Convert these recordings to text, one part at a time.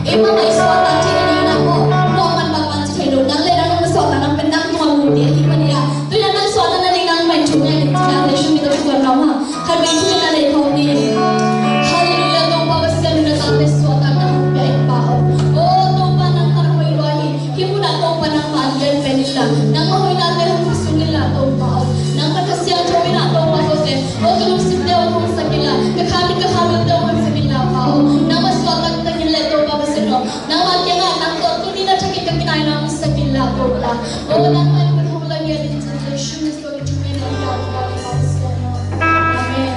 Ima may suwatan chinilina ko. Noman bangman si Taylor. Nang lena nung suwatan ang pendang tumamuti. Ima niya. Tuya nang suwatan na rin ang may chungya. Tinatay siya mito suwatan rama. Harbi chungya na rin ko ni. Hallelujah. Tong pabasigan na tatay suwatan na humbay pao. Oh, tong panang tarmoy rohi. Himuna tong panang maandan penila. Nang mahoy natin ang gusto nila tong pao. Nang magkasiyang chawin na tong pasose. Oh, tulong simdaw kong sakila. Kakamit daw kong sakila pao. Nang maswatan na nila tong pabasino. Nang magkaya nga, nang tuloy na sakit ang kinain ng sakila tong pa. Oh, nang may paghulang yan din sa tradisyon. Gusto ko chumay na ikaw. Amen.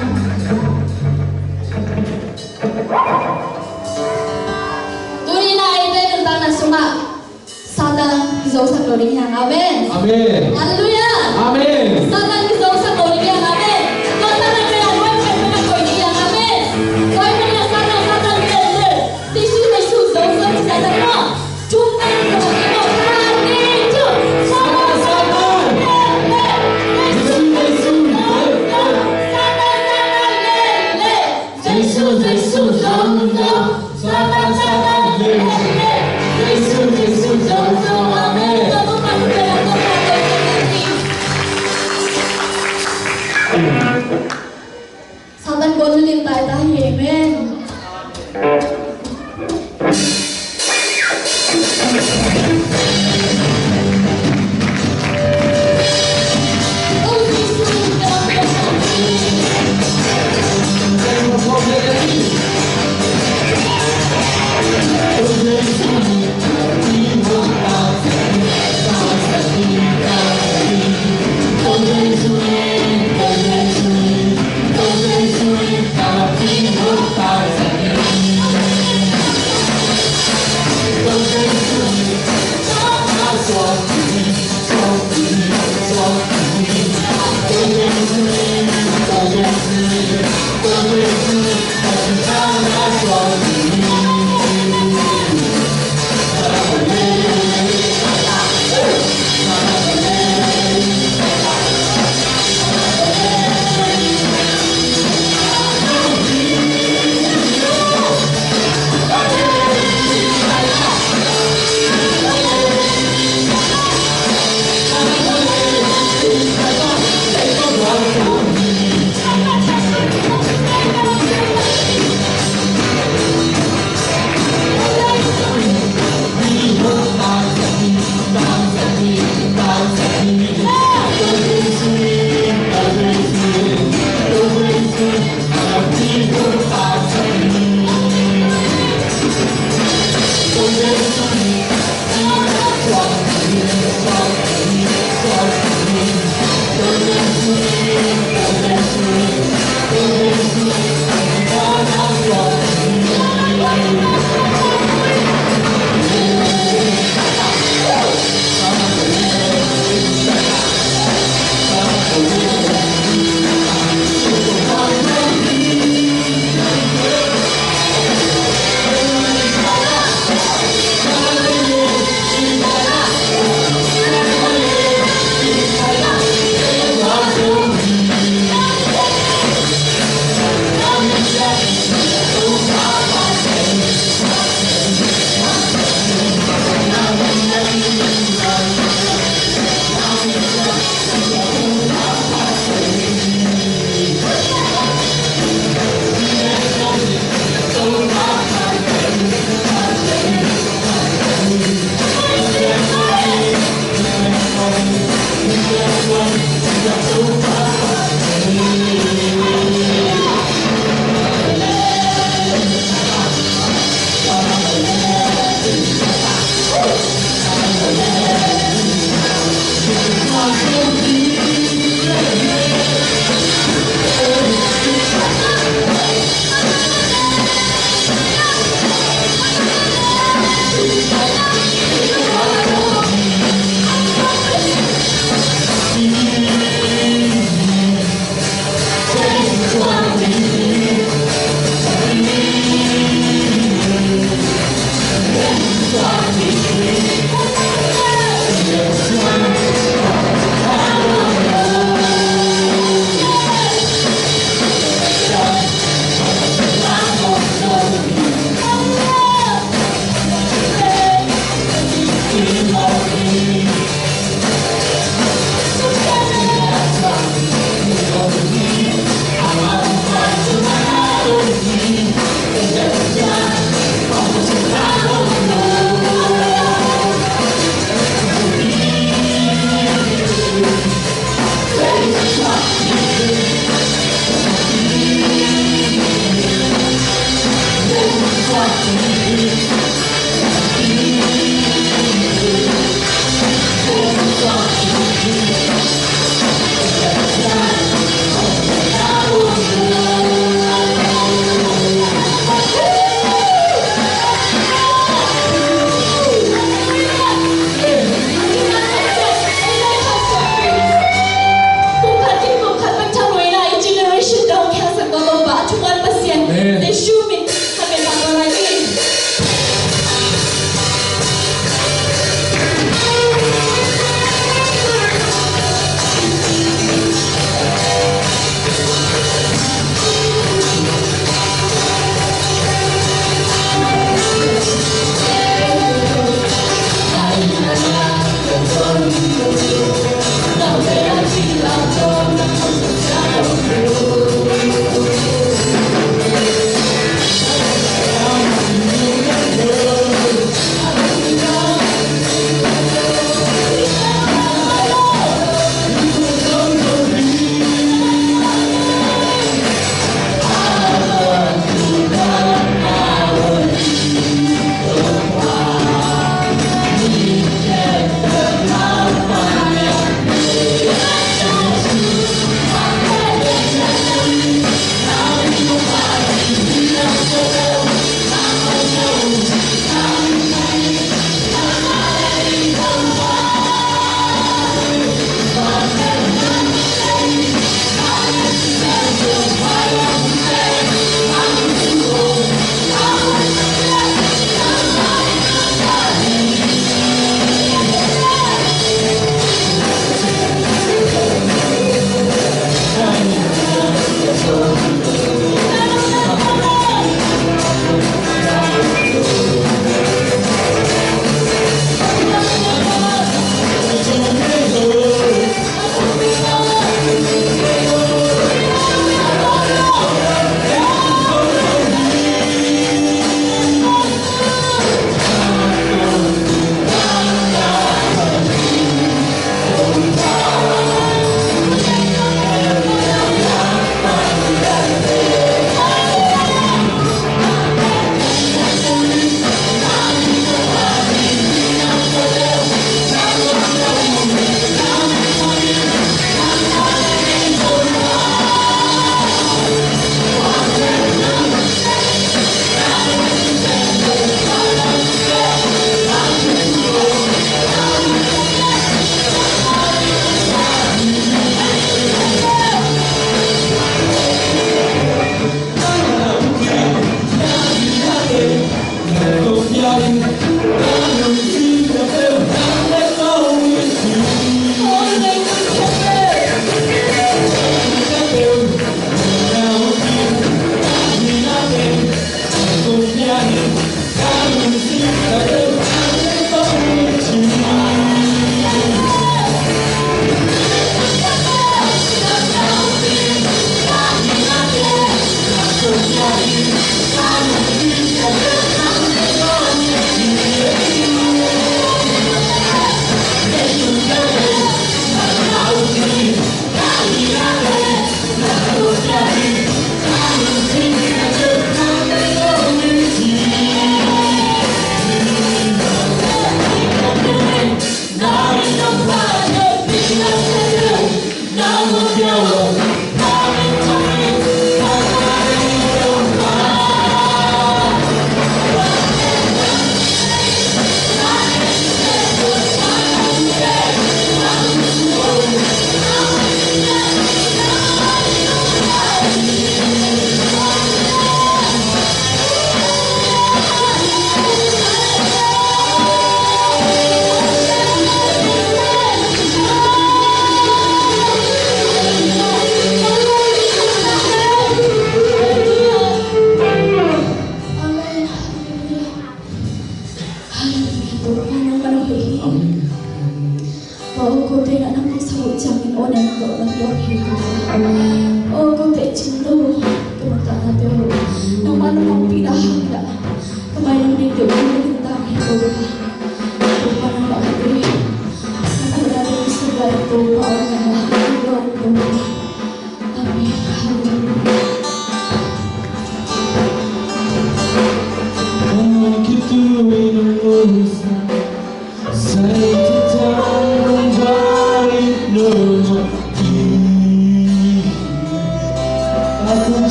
Tuloy na ay din ang na suma. Satan gizaw sa glory niya. Amen. Amen. Hallelujah. Amen. Satan gizaw sa glory niya. Amen. Satan ay kaya huwag siya na glory niya. Amen. Kaya mo niya Satan gender. Tisu gizaw sa Satan mo. Chumay ko mo. Kanito. Satan. Saban bonulin tayo tayo, amen.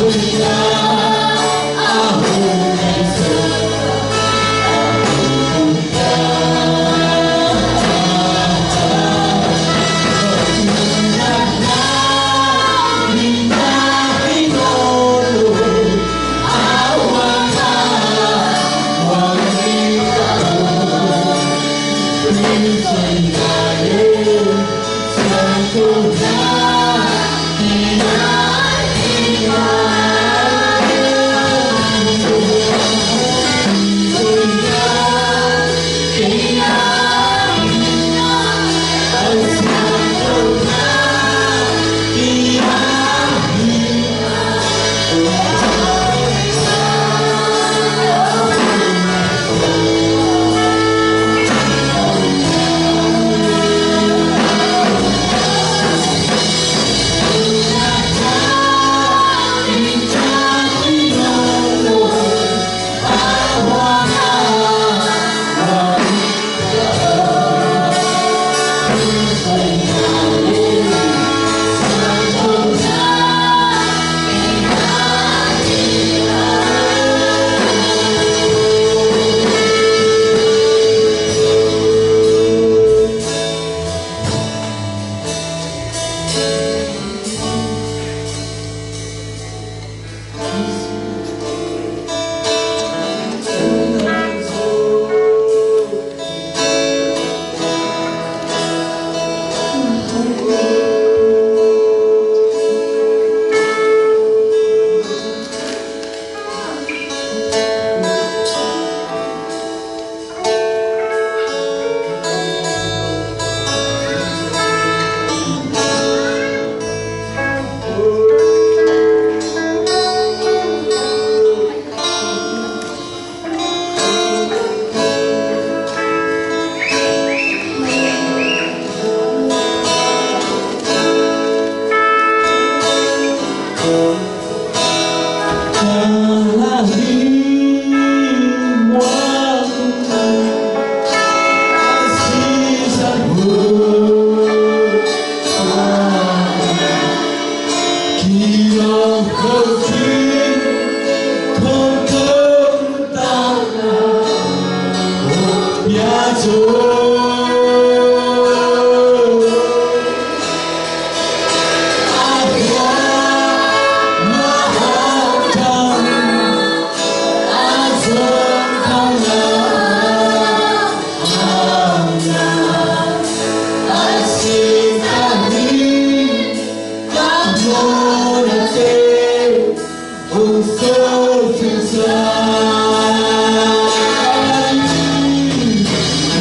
Hãy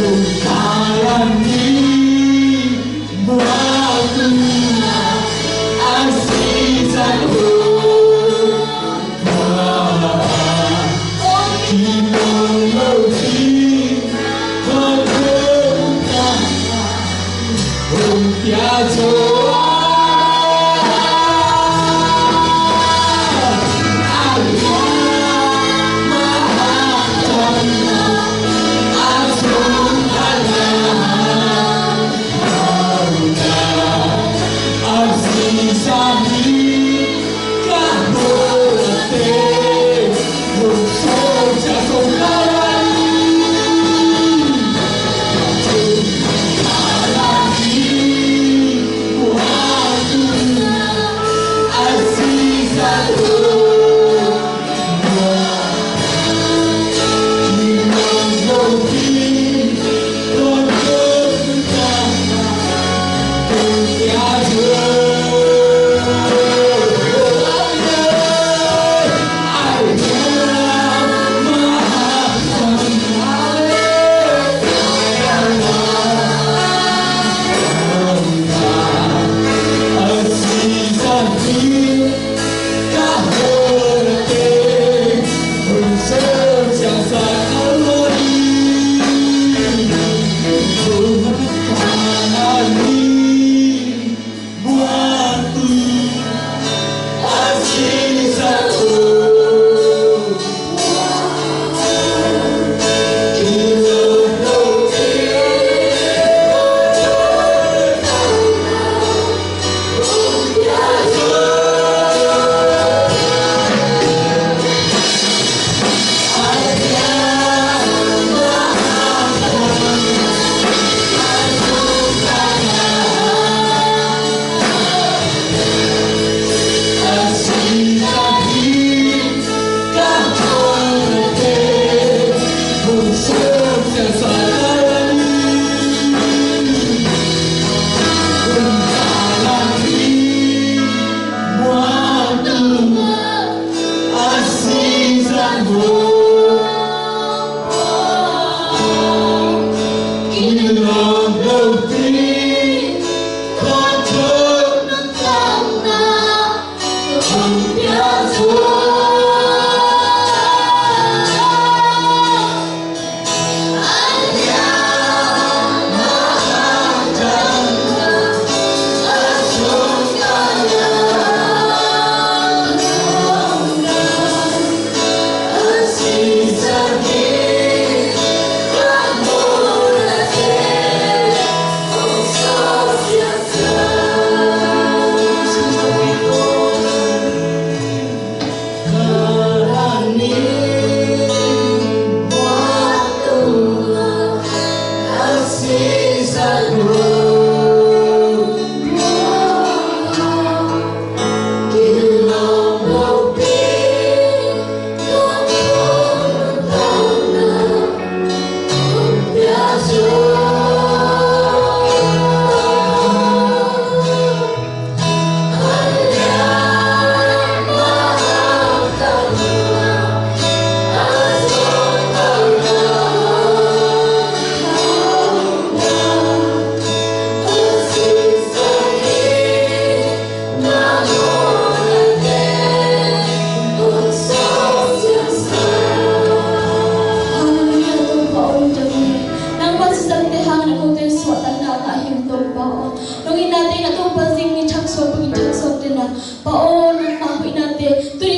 subscribe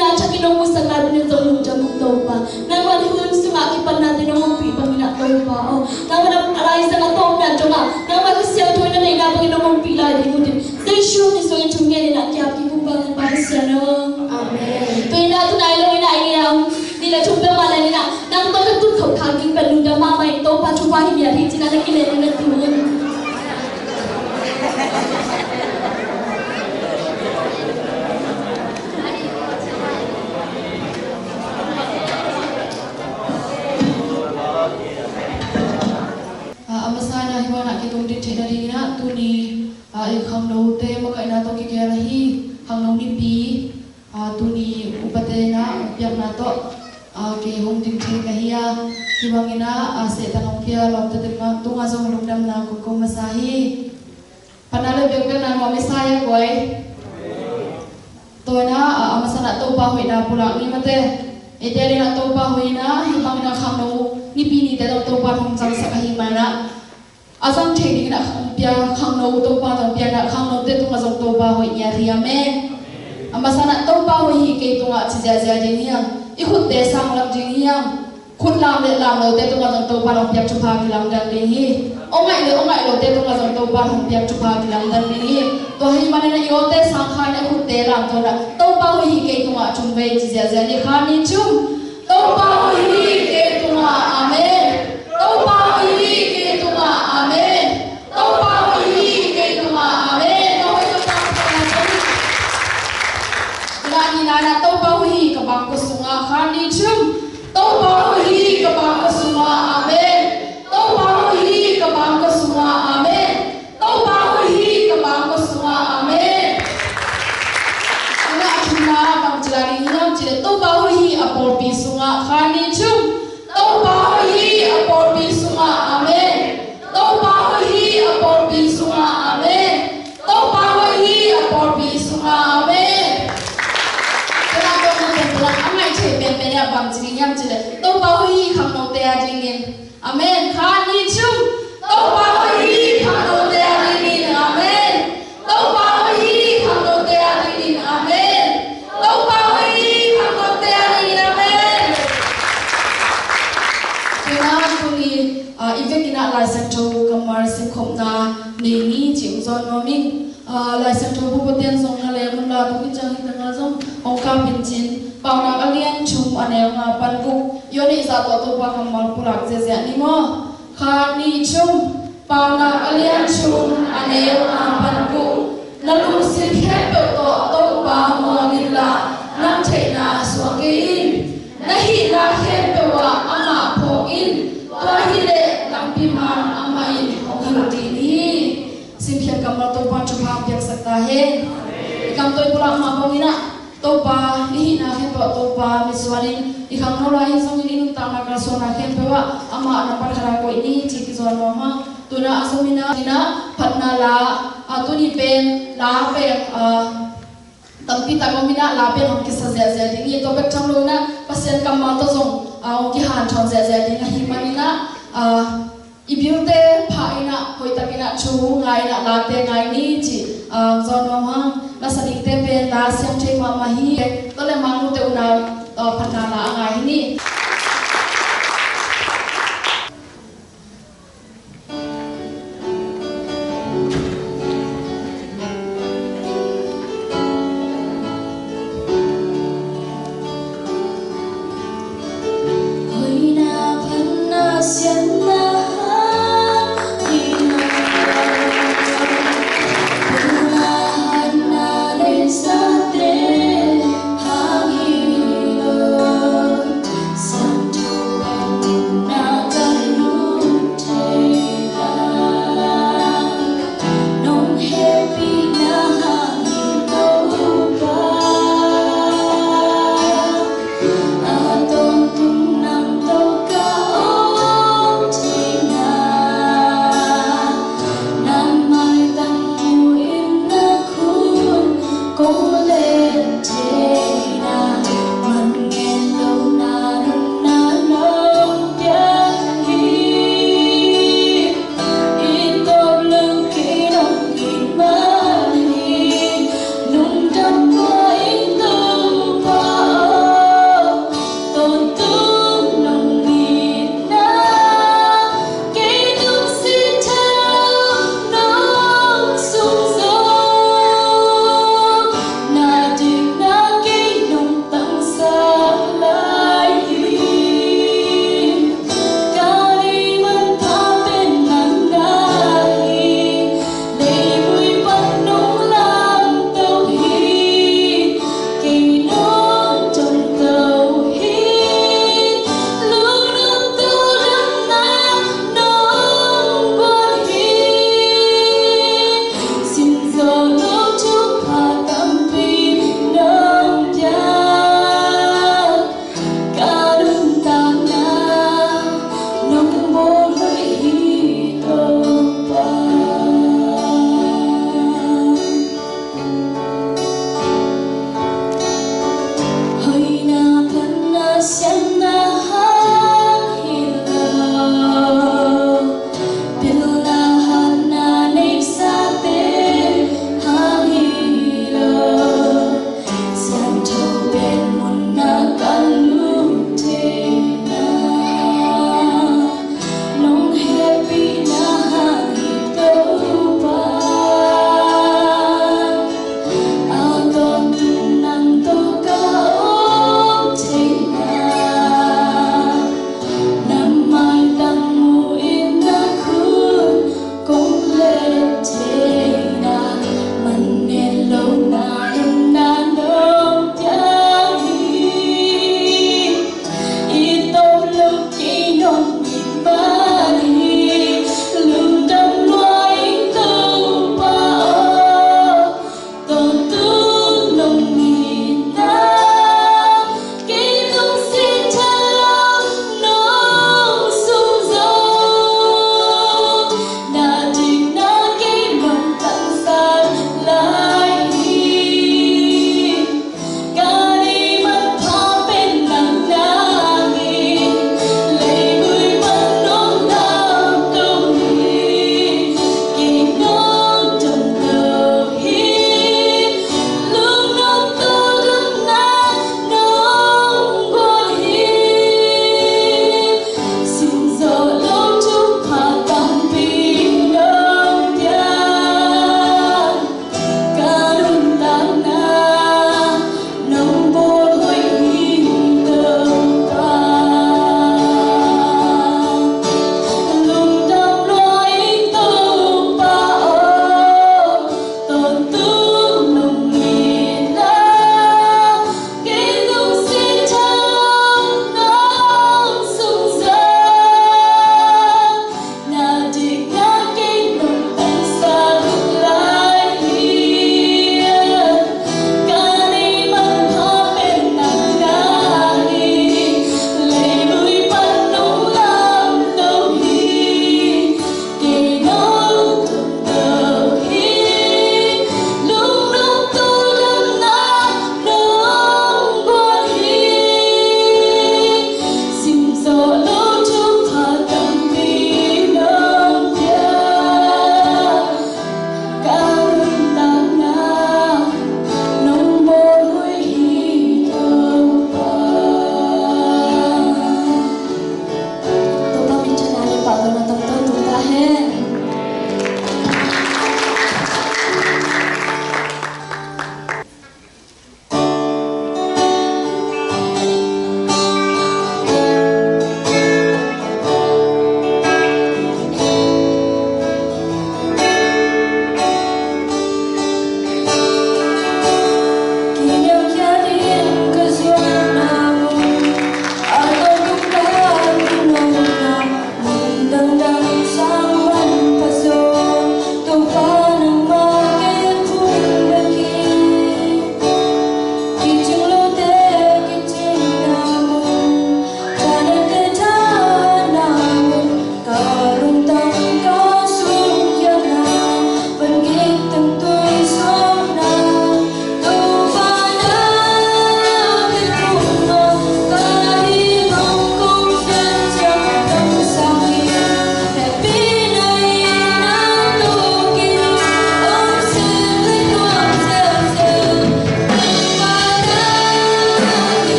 na chaki no musang na bin zong jam to pa nang wan hun sunga ki pan na tin no pi pa mina to pa o nang wan alai sang to na jonga nang wan sia to na nei na pa no pi la di mu tin sai shu ni so yin chung nge na kya ki bu ba pa sia no amen to ina tu nai lo ina ai ya ni la chung pe ma la ni na nang to ka tu khau kha ki pa lu da ma mai to pa chu pa hi ya thi china na ki le na tu yin amasana hiwana ki tung di thena ri na tu ni ai kham no te ma kai na to ki ke la hi kham no ni pi tu ni upate na pyak na to ke hong ding the ka hi ki bangina se ta nong pia lo te ma tu nga zo lum dam na ko masahi panale bek bek na ma mesaya goi to na amasana to pa hoi na pula ni mate ete ri na to pa hoi na hi bangina kham no ni pi ni te to pa thong chang sa ka hi mana asam thei na pia khang no to pa to pia na khang no te tu nga to pa hoi nya ri ame amasana to pa hoi hi ke tu nga chi ja ja de ni i khut te sang lam jing hi khut lam le lam no te tu nga to pa long pia chu pha ki lam dan de hi ongai lo te tu nga to pa long pia chu pha ki lam dan de hi to hi mane na yo te sang khai na khut te lam to na to pa hoi hi ke tu nga chung ve chi ja ja ni kha ni chum to pa hoi hi ke tu nga amen to pa hoi hi ke tu nga amen to pa hoi hi ke tu nga amen to hoi to pa na ni na to pa hoi hi ka bang ko sunga kha ni chum to pa hoi hi ka bang ko sunga amen to pa hoi hi ka bang ko sunga amen to pa hoi hi ka bang ko sunga amen ana chuna bang jari nam chile to pa hoi hi apor pi sunga kha ni chum to pa hoi hi apor pi sunga amen to pa hoi hi apor pi sunga amen to pa hoi hi apor pi sunga amen kana to na pela amai che ben ben ya bang jing yam chile to pa hoi hi kham no te a jing in amen kha ni chum to pa hoi hi kham no te a jing in amen to pa hoi hi kham no te a jing in amen to pa hoi hi kham no te a jing in amen kana tu ni evekina license to kamar sin khom na ni ni ching zon no min license to bu poten song na le mun la tu ki chang ta nga zong ong ka bin chin pau na alian chum ane nga pan gu yo ni za to pa kamar pulak je je ni mo kha ni chum pau na alian chum ane nga pan gu na lu sin khe to pa mo ni la nam thei na so ke in na hi na khe pe wa ama pho in to hi le lam pi ma ama in ong kha ti ni sim khe kamar to pa chu pa pyak sakta he kam toy pulak ma bong ina to pa ni na khe to pa mi swarin i khang no lai song ni nu ta ma ka so na khe pe wa ama na pa khara ko ni chi ki zon no ma tuna asomina ina phatna la atuni pen la pe tampi ta ko mina la pe hom ki sa ja ja ding ye to bek chang lo na pasien kam ma to zong ong ki han chon ja ja ding hi manina ibiute pha ina hoi takina chu ngai na la te ngai ni chi zon no ma la sa ding te pe la siam che ma ma hi to le mang lu te una phatna la ngai ni Hang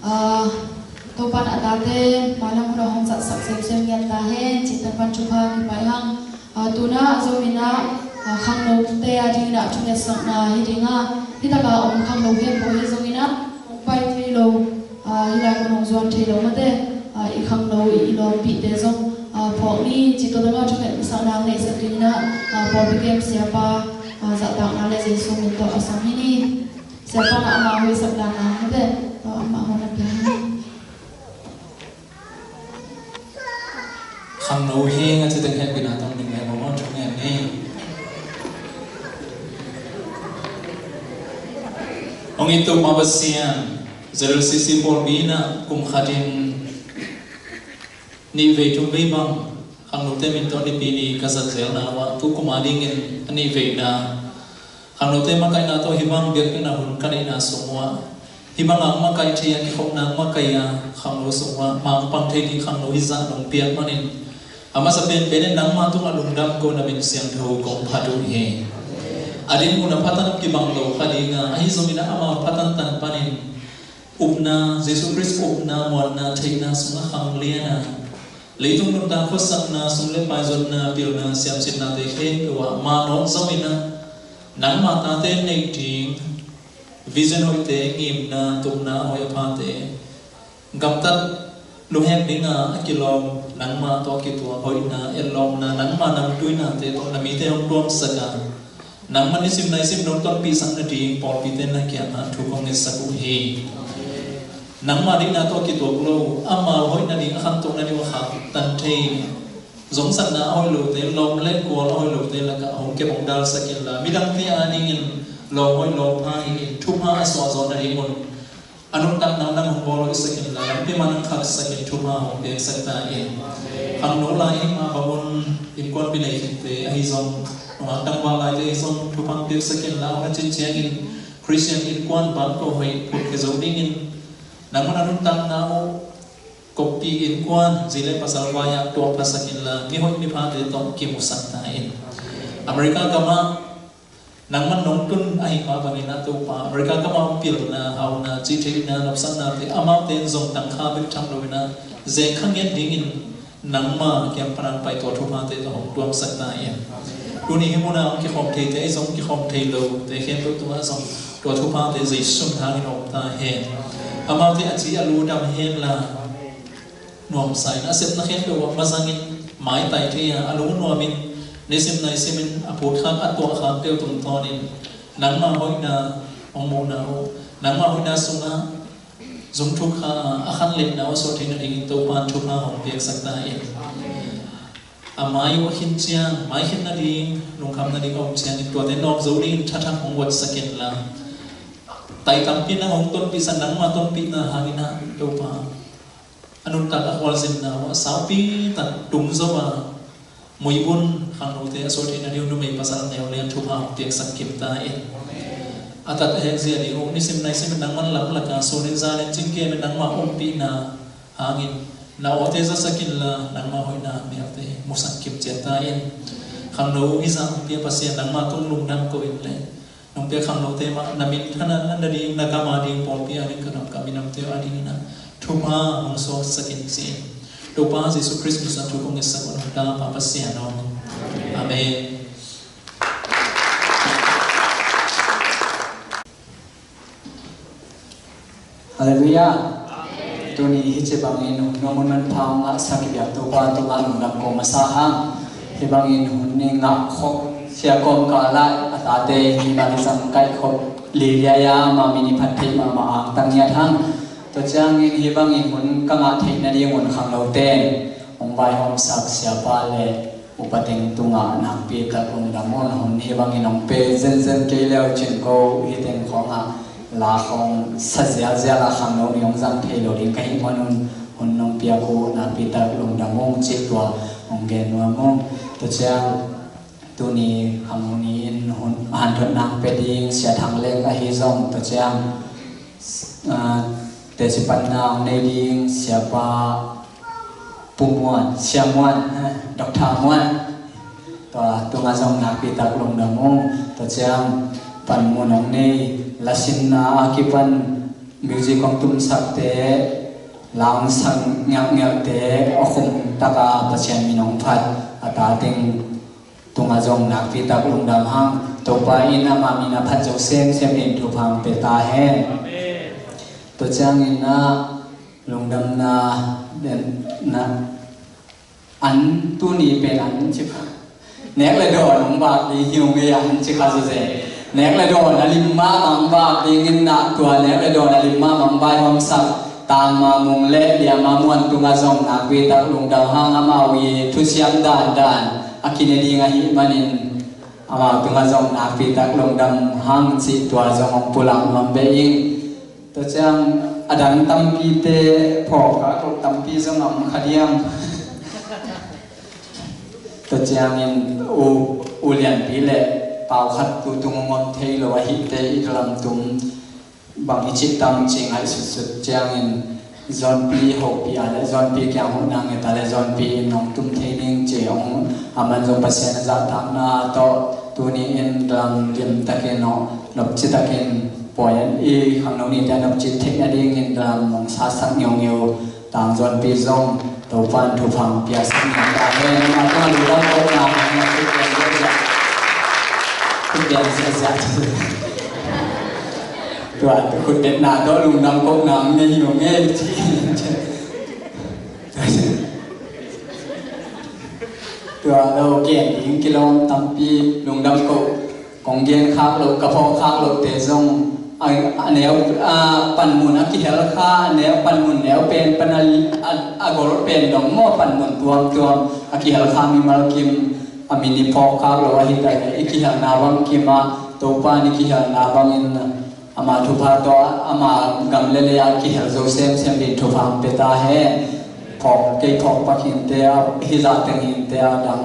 to pan atate malam ro hong sat sak sem yan ta he chitan pan chupa ki pai hang tuna zomina khang no te adi na chune sang na hidinga hitaka om khang no he po he zomina pai thi lo hilai ko nong zon thi lo mate I khang no I lo pi te zong phok ni chi to nga chune sang na ne sa tina po bi game siapa za ta na le jesu min to asam ni siapa na ma hui sak na mate ma ho na pi khang nấu hiên anh sẽ từng hẹn với nàng trong những ngày mong trong ngày này ông itu mabasian zero sisi polbina kum khadin ni về trong bê băng khang nấu tên mình to đi pini kasat zel na wa tu kum ading ni về na khang nấu tên makai na to hibang biak na hun kanai na semua hibang ang makai thia ki khom na makai khang nấu semua mang pang thei ki khang nấu hiza nong piak manin ama saben benen nang ma tung alungdam ko na min siang tho kong phatu he adin una phatan ki bang lo khalinga ahi zomina ama phatan tan panin upna jesu christ upna morna theina sunga khamliana leitung dum ta khosam na sungle pai zon na pilna siam sin na te khe wa ma no zomina nang ma ta te nei ting vision hoite ngim na tumna hoya phate gamtat lu hek dinga akilom nang ma to ki tua hoina elom na nang ma nam tuina te to na mi te hom tom saka nang man sim nai sim dong ton pi sang na ti pol pi ten na kya na thu kong es saku he nang ma ding na to ki tua lo ama hoina ding kham to na ni wa kha tan the giống san na hoi lu te lom le ko hoi lu te la ka hom ke bong dal sakin la mi dang ti ani in lo hoi lo pa in thu ma aswa zo na ri mon anung tak nang nang bolo isakin la lampi manang khak sakin thuma hong de sakta in ang no lai ma babon in kon pinai te ai zong ma tang wa lai te zong thupang de sakin la ha chin chiang in christian in kon ban ko hoi put ke zo ding in nang man anung tak na o copy in kon zile pasal wa ya to pasakin la ki hoi ni pha de tom ki mu sakta in america kama nang man nong tun ai ma bangin na to pa America ka ma pil na haw na chi chi na nop san na te ama ten zong tang kha bik chang lo na ze khang yen ding in nang ma kyam panan pai to thuma te to hom tuam sak na ya tu ni himuna ki khom the te zong ki khom the lo te khem to tu zong to thuma te zai sum thang in op ta he ama te achi alu dam hen la nom sai na set na khem to ma zangin mai tai the ya alu nomin nesim nai simin apot khang atwa khang teu tum thonin nang ma hoina ongmo na ho nang ma hoina sunga zum thuk kha akhan let na so thina ding to pan thuk na hong piak sakta in amai wa hin chiang mai hin na ding lung kham na ding om chiang to den nok zo ding tha tha hong wat sakin la tai tam pin na hong ton pi san nang ma ton pi na hangina to pa anun ta akwal sin na wa sau pi ta tung zo ba mui bun khang no te so thina diu nu mai pasal neu len thu ma tiek sak kim ta e atat hek zia di ni sim nai sim nang man lam la ka so len za len ching ke men nang ma om pi na hangin na o te za sakin la nang ma hoina me te musak kim che ta en khang no i za pi pasien nang ma tung lung nam ko in le nong pe khang no te ma namin thana na di na ka ma di pol pi ani ka nam ka minam te ani na thu ma mong so sakin si do pa Jesu Christ sa tu kong isa kon ta pa pasien no amen hallelujah tuni hiche bangin no mon phang nga sakya to pa to la ngam ko masahang he bangin hunni nga kho sia kom ka la atate ni ma sam kai kho le ya ma mini phat thei ma ma ang tang ya thang to chang in hi bangin hun ka nga thei na ri mon khang lo ten ong bai hom sak sia pa le upateng tunga na pi ka ong damon hun hi bangin ong pe zen zen ke leo chin ko hi ten kho nga la khong sa zia zia la khang no ni ong zang thei lo ding kai monun hun nong pia ko na pi ta long da mong chi twa ong gen wa mong to chang tu ni harmoni in hun han thon nang pe ding sia thang leng a hi zong to chang te si pan na ong nei ding sia pa pumuan sia muan doctor muan to tu nga zong na pi ta long da mong to chang pan mo nong nei lasin na akipan music kong tum sak te lang sang ngak te okhum taka pasien minong phat ata ting tunga jong nak pi tak lungdam hang to pa ina ma mina phat jo sem in thu phang pe ta he to chang ina lungdam na den na an tu ni pe an chi pha nek le do nong ba di hiu nge an chi kha se nek le do na lim ma mang ba di ngin na tua nek le do na lim ma mang ba hom sak tang ma mung le dia ma muan tunga jong nak pi tak lungdam hang ama wi thu siam dan akine di ngahi manin ama tunga jong nak pi tak lungdam hang chi tua jong pulang lambe ing to chang adan tampi te phok ka ko tampi jong am khadiam to chang in u lian pi le pau khat tu tung ngon thei lo hi te idram tum bang chit tam ching ai su chang in zon pi ho pi ale zon pi kya ho nang ta le zon pi nong tum thei ning che ong aman jong pasien za tam na to tu ni in dam dim taken no lop chi taken poin e khang no ni ta lop chi thei na ding in dam mong sa sak nyong yo tang zon pi zong to pan thu phang pia sang ni ta he ma ta lu dam ko na na ku ya za tua ku det na do lu nam ko nam nge yo nge chi tua lo kien ding kilom tampi lung dam ko kong gen khak lo ka pho khak lo te zong aneo pan mun aki hel kha aneo pan mun neo pen panal agor pen dong mo pan mun tuam aki hel kha mi mal kim amini pho khak lo hi ta iki hel na wang kima to pa ni ki hel na wang in ama thu pha to ama gam le le aki hel zo sem din thu phang pe ta he phok ke phok pa khin te hi za te hin te dang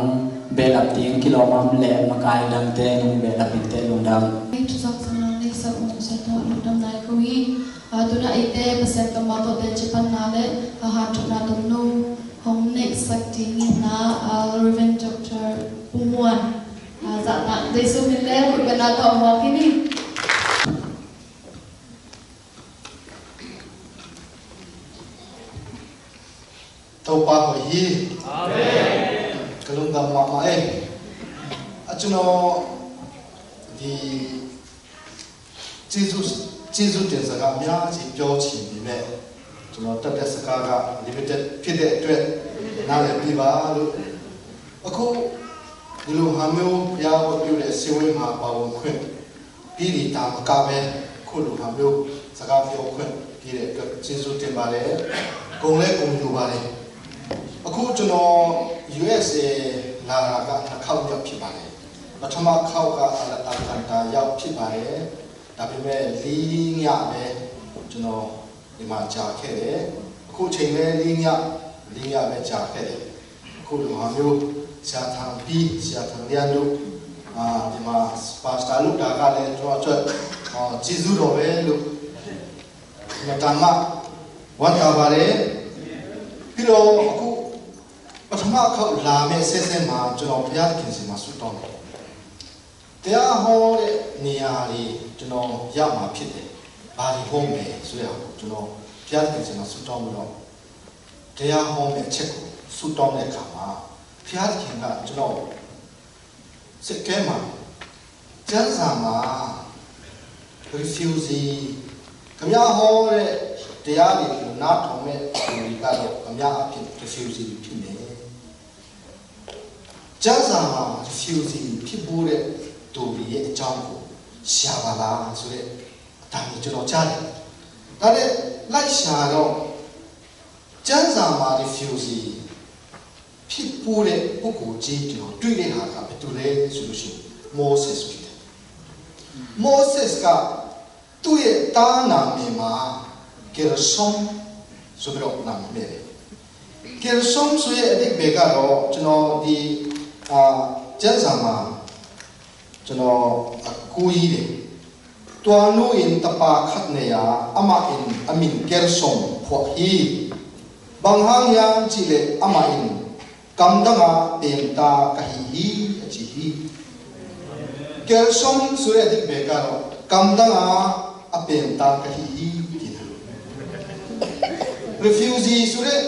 belap ting kilomam le makai dang te nung belap te lung dam tu sak sang ni sa un sa to lungdam nai ko hi tuna ite pasem ka ma to te chipan na le ha tu na tum no hong next acting na Reverend Dr. Pumuan za na de su min le ku na to mo kini tàu pa ho hi amen kalung dam ma ma e achuno di jesu de sa ga mya chi pyo chi ni me chuno tat de sa ga limited phit de atwe na le pi ba lu akhu di lu ha myo ya wa pyo de se wei ma ba won khwet pi di ta ma ka be khu lu ha myo sa ga pyo khwet pi de jesu tin ba le kong le kong yu ba leအခုကျွန်တော် USA လာတာကတစ်ခေါက်ရောက်ဖြစ်ပါတယ်ပထမခေါက်ကအာလကန်တာရောက်ဖြစ်ပါတယ်ဒါပေမဲ့လီးညပဲကျွန်တော်ဒီမှာကြာခဲ့တယ်အခုချိန်လည်းလီးညပဲကြာခဲ့တယ်အခုလိုဟာမျိုးဆရာထံပြီးဆရာထံလျက်လို့ဒီမှာပါစတာလို့ဒါကလည်းကျွန်တော်ကျေးဇူးတော်ပဲလို့မတမ်းမဝန်တာပါတယ်ပြီးတော့အခုပထမခေါက်လာမဲ့ဆက်ဆက်မှာကျွန်တော်ဘုရားခင်စီမှာဆုတောင်းတယ်တရားဟောတဲ့နေရာလေးကျွန်တော်ရမှာဖြစ်တယ်ဘာတွေဟောမယ်ဆိုရအောင်ကျွန်တော်ဘုရားခင်စီမှာဆုတောင်းပြီးတော့တရားဟောမဲ့အချက်ကိုဆုတောင်းတဲ့အခါမှာဘုရားခင်ကကျွန်တော်စိတ်ထဲမှာကျမ်းစာမှာ refusee ခမရဟောတဲ့တရားတွေကိုနားထောင်မဲ့လူတွေကတော့ခမရအဖြစ် refusee ဖြစ်နေကျမ်းစာမှာ refusee ဖြစ်ဖို့တဲ့သူတွေရဲ့အကြောင်းကိုရှာပါလားဆိုတဲ့အတိုင်းကျွန်တော်ကြားတယ်ဒါနဲ့လိုက်ရှာတော့ကျမ်းစာမှာ refusee ဖြစ်ဖို့တဲ့ပုဂ္ဂိုလ်ကြီးတို့တွေ့တဲ့ဟာကဘယ်သူလဲဆိုလို့ရှိရင် Moses ဖြစ်တယ် Moses ကသူ့ရဲ့တားနာမည်မှာGershom ဆိုပြီးတော့နာမည်တယ် Gershom ဆိုရဲ့အဓိပ္ပာယ်ကတော့ကျွန်တော်ဒီကျမ်းစာမှာကျွန်တော်အကူကြီးတယ်တွာနူအင်တပါခတ်နေယာအမအင်အမင် Gershom ဖို့ဟီဘန်ဟန်ယန်ချီလေအမအင်ကမ်ဒငါပင်တာကဟီဟီအချီဟီ Gershom ဆိုရဲ့အဓိပ္ပာယ်ကတော့ကမ်ဒငါအပင်တာကဟီဟီ refugee ဆိုတဲ့